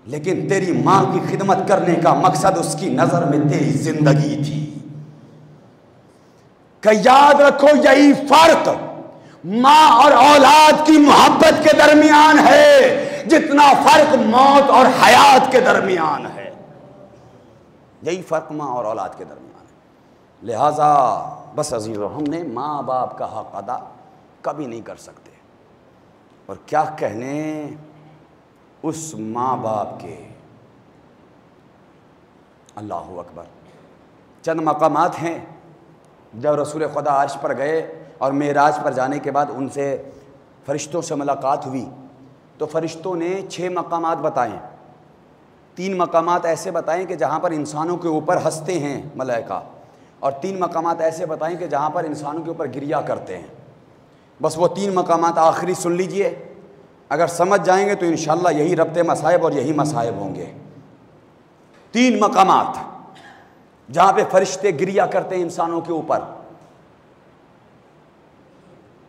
لیکن تیری ماں کی خدمت کرنے کا مقصد اس کی نظر میں تیری زندگی تھی۔ کہ یاد رکھو یہی فرق ماں اور اولاد کی محبت کے درمیان ہے جتنا فرق موت اور حیات کے درمیان ہے۔ یہی فرق ماں اور اولاد کے درمیان ہے۔ لہٰذا بس عزیزو، ہم نے ماں باپ کا حق ادا کبھی نہیں کر سکتے، اور کیا کہنے اس ماں باپ کے۔ اللہ اکبر۔ چند مقامات ہیں جب رسول خدا عرش پر گئے اور معراج پر جانے کے بعد ان سے فرشتوں سے ملاقات ہوئی، تو فرشتوں نے 6 مقامات بتائے۔ 3 مقامات ایسے بتائیں کہ جہاں پر انسانوں کے اوپر ہنستے ہیں ملائکہ، اور 3 مقامات ایسے بتائیں کہ جہاں پر انسانوں کے اوپر گریہ کرتے ہیں۔ بس وہ 3 مقامات آخری سن لیجئے، اگر سمجھ جائیں گے تو انشاءاللہ یہی ربط مصائب اور یہی مصائب ہوں گے۔ 3 مقامات جہاں پہ فرشتے گریہ کرتے ہیں انسانوں کے اوپر۔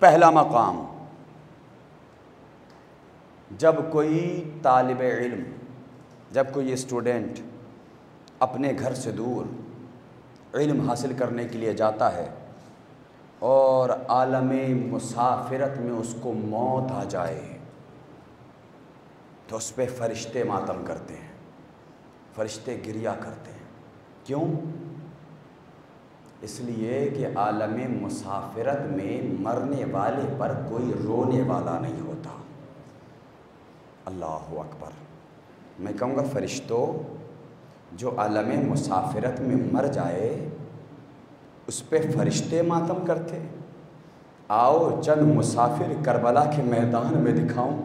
پہلا مقام، جب کوئی طالب علم، جب کوئی اسٹوڈنٹ اپنے گھر سے دور علم حاصل کرنے کے لیے جاتا ہے اور عالم مسافرت میں اس کو موت آ جائے تو اس پہ فرشتے ماتم کرتے ہیں، فرشتے گریہ کرتے ہیں۔ کیوں؟ اس لیے کہ عالم مسافرت میں مرنے والے پر کوئی رونے والا نہیں ہوتا۔ اللہ اکبر۔ میں کہوں گا فرشتوں، جو عالم مسافرت میں مر جائے اس پہ فرشتے ماتم کرتے؟ آؤ چند مسافر کربلا کے میدان میں دکھاؤں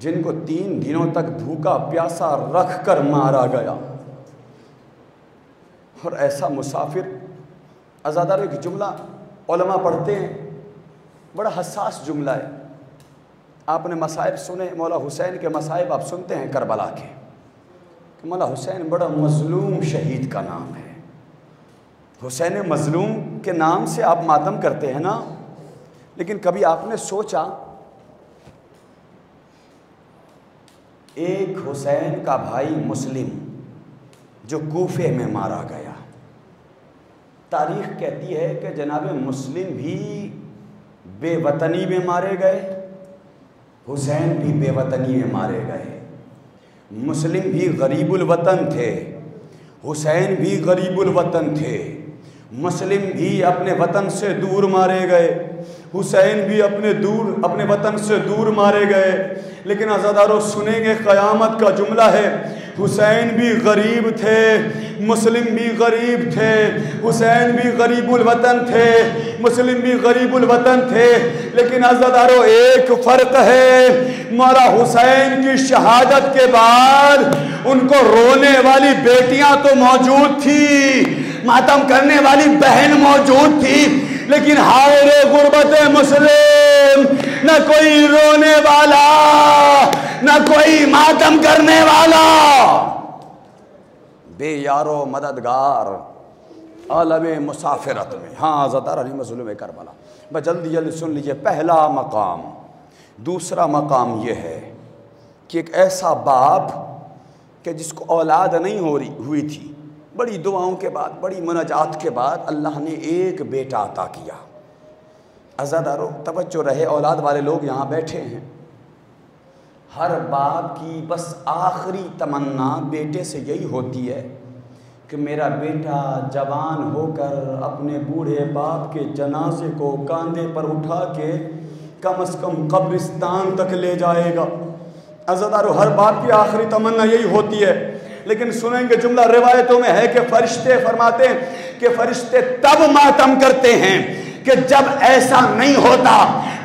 جن کو 3 دنوں تک بھوکا پیاسا رکھ کر مارا گیا۔ اور ایسا مسافر، عزاداروں ایک جملہ علماء پڑھتے ہیں، بڑا حساس جملہ ہے۔ آپ نے مصائب سنے، مولا حسین کے مصائب آپ سنتے ہیں کربلا کے، کہ مولا حسین بڑا مظلوم شہید کا نام ہے۔ حسین مظلوم کے نام سے آپ ماتم کرتے ہیں نا، لیکن کبھی آپ نے سوچا ایک حسین کا بھائی مسلم جو کوفے میں مارا گیا، تاریخ کہتی ہے کہ جناب مسلم بھی بے وطنی میں مارے گئے، حسین بھی بے وطنی میں مارے گئے۔ مسلم بھی غریب الوطن تھے، حسین بھی غریب الوطن تھے۔ مسلم بھی اپنے وطن سے دور مارے گئے، حسین بھی اپنے وطن سے دور مارے گئے۔ لیکن عزاداروں سنیں گے قیامت کا جملہ ہے، حسین بھی غریب تھے، مسلم بھی غریب تھے، حسین بھی غریب الوطن تھے، مسلم بھی غریب الوطن تھے، لیکن عزاداروں ایک فرق ہے، مولا حسین کی شہادت کے بعد ان کو رونے والی بیٹیاں تو موجود تھی، ماتم کرنے والی بہن موجود تھی، لیکن ہائے رے غربت مسلم، نہ کوئی رونے والا، نہ کوئی ماتم کرنے والا، بے یارو مددگار عالم مسافرت میں۔ ہاں عزادار علی مظلوم کربلا۔ بس جلدی جلدی سن لیجئے، پہلا مقام۔ دوسرا مقام یہ ہے کہ ایک ایسا باپ کہ جس کو اولاد نہیں ہوئی تھی، بڑی دعاؤں کے بعد، بڑی مناجات کے بعد اللہ نے ایک بیٹا عطا کیا۔ عزادارو توجہ رہے، اولاد والے لوگ یہاں بیٹھے ہیں، ہر باپ کی بس آخری تمنا بیٹے سے یہی ہوتی ہے کہ میرا بیٹا جوان ہو کر اپنے بوڑھے باپ کے جنازے کو کاندھے پر اٹھا کے کم از کم قبرستان تک لے جائے گا۔ عزادارو ہر باپ کی آخری تمنا یہی ہوتی ہے، لیکن سنیں گے جملہ روایتوں میں ہے کہ فرشتے فرماتے ہیں کہ فرشتے تب ماتم کرتے ہیں کہ جب ایسا نہیں ہوتا،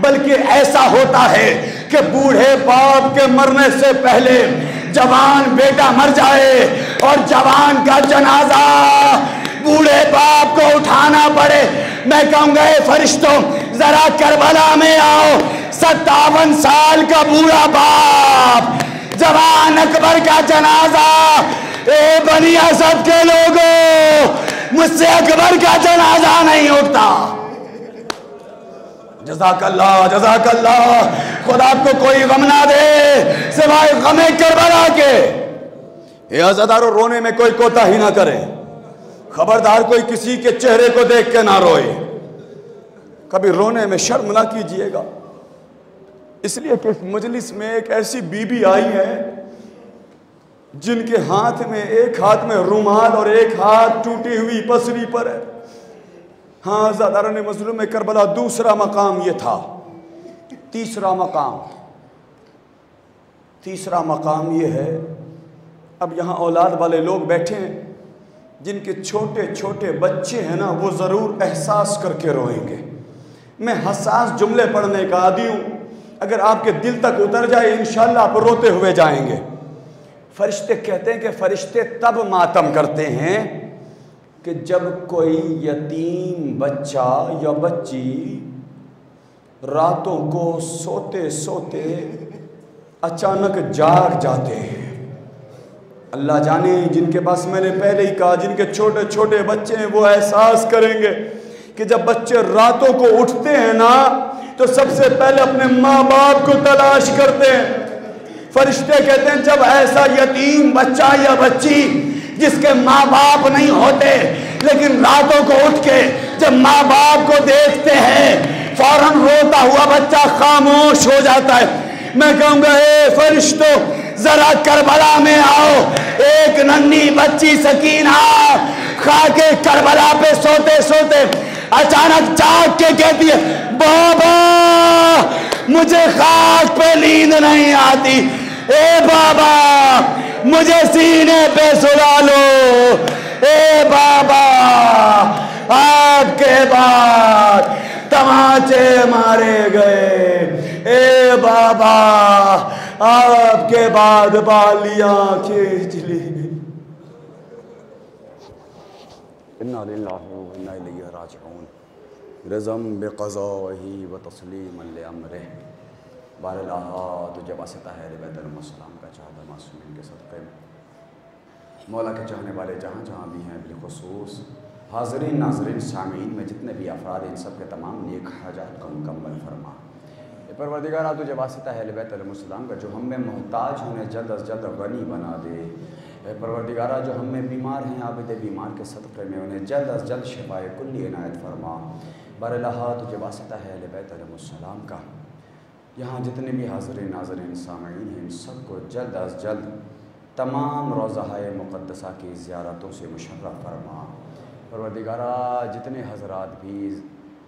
بلکہ ایسا ہوتا ہے کہ بوڑھے باپ کے مرنے سے پہلے جوان بیٹا مر جائے اور جوان کا جنازہ بوڑھے باپ کو اٹھانا پڑے۔ میں کہوں گا اے فرشتوں ذرا کربلا میں آؤ، 57 سال کا بوڑھا باپ، جوان اکبر کا جنازہ، اے بنی اسد کے لوگوں مجھ سے اکبر کا جنازہ نہیں اٹھتا۔ جزاک اللہ، جزاک اللہ، خدا آپ کو کوئی غم نہ دے سوائے غم کربلا کے۔ اے عزادارو رونے میں کوئی کوتاہی نہ کرے، خبردار کوئی کسی کے چہرے کو دیکھ کے نہ روئے، کبھی رونے میں شرم نہ کیجئے گا، اس لیے کہ اس مجلس میں ایک ایسی بی بی آئی ہے جن کے ہاتھ میں ایک ہاتھ میں رومال اور ایک ہاتھ ٹوٹی ہوئی پسری پر ہے۔ ہاں عزاداران مظلوم کربلا، دوسرا مقام یہ تھا۔ تیسرا مقام یہ ہے، اب یہاں اولاد والے لوگ بیٹھے ہیں جن کے چھوٹے چھوٹے بچے ہیں نا، وہ ضرور احساس کر کے روئیں گے۔ میں حساس جملے پڑھنے کا عادی ہوں، اگر آپ کے دل تک اتر جائے انشاءاللہ آپ روتے ہوئے جائیں گے۔ فرشتے کہتے ہیں کہ فرشتے تب ماتم کرتے ہیں کہ جب کوئی یتیم بچہ یا بچی راتوں کو سوتے سوتے اچانک جاگ جاتے ہیں۔ اللہ جانے جن کے پاس، میں نے پہلے ہی کہا، جن کے چھوٹے چھوٹے بچے ہیں وہ احساس کریں گے کہ جب بچے راتوں کو اٹھتے ہیں نا تو سب سے پہلے اپنے ماں باپ کو تلاش کرتے ہیں۔ فرشتے کہتے ہیں جب ایسا یتیم بچہ یا بچی جس کے ماں باپ نہیں ہوتے لیکن راتوں کو اٹھ کے جب ماں باپ کو دیکھتے ہیں فوراً روتا ہوا بچہ خاموش ہو جاتا ہے، میں کہوں گا اے فرشتوں ذرا کربلا میں آؤ۔ ایک ننھی بچی سکینہ خاک کربلا پہ سوتے سوتے اچانک جاگ کے کہتی ہے بابا مجھے خاک پہ نیند نہیں آتی، اے بابا مجھے سینے پہ سلا لو، اے بابا۔ آپ کے بعد تماچے مارے گئے، اے بابا آپ کے بعد بالیاں کھینچ لی۔ انا للہ و انا الیہ راجعون، رضا بقضائہ و تسلیما لامرہ۔ بار اللہ تجھے واسطہ ہے بیت السلام کا چاہتا معصومین کے صدقے میں، مولا کے چاہنے والے جہاں جہاں بھی ہیں، بالخصوص حاضرین ناظرین سامعین میں جتنے بھی افراد ان سب کے تمام نیک حاجات کو مکمل فرما۔ اے پروردگار تجھے واسطہ ہے بیت السلام کا جو ہم میں محتاج انہیں جلد از جلد غنی بنا دے۔ اے پروردگارہ جو ہم میں بیمار ہیں عابد بیمار کے صدقے میں انہیں جلد از جلد شفائے کلی عنایت فرما۔ بار اللہ تجھے واسطہ ہے بیت السلام کا یہاں جتنے بھی حاضرین ناظرین سامعین ہیں ان سب کو جلد از جلد تمام روضہ مقدسہ کی زیارتوں سے مشرف فرما۔ پروردگارہ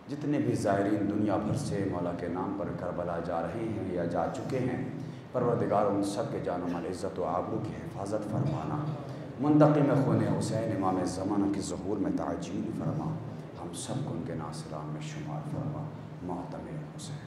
جتنے بھی زائرین دنیا بھر سے مولا کے نام پر کربلا جا رہے ہیں یا جا چکے ہیں، پروردگار ان سب کے جان و مال عزت و آبرو کی حفاظت فرمانا۔ منتقم خون حسین امام زمانہ کی ظہور میں تعجیل فرما، ہم سب کو ان کے ناصران میں شمار فرما۔ ماتم حسین۔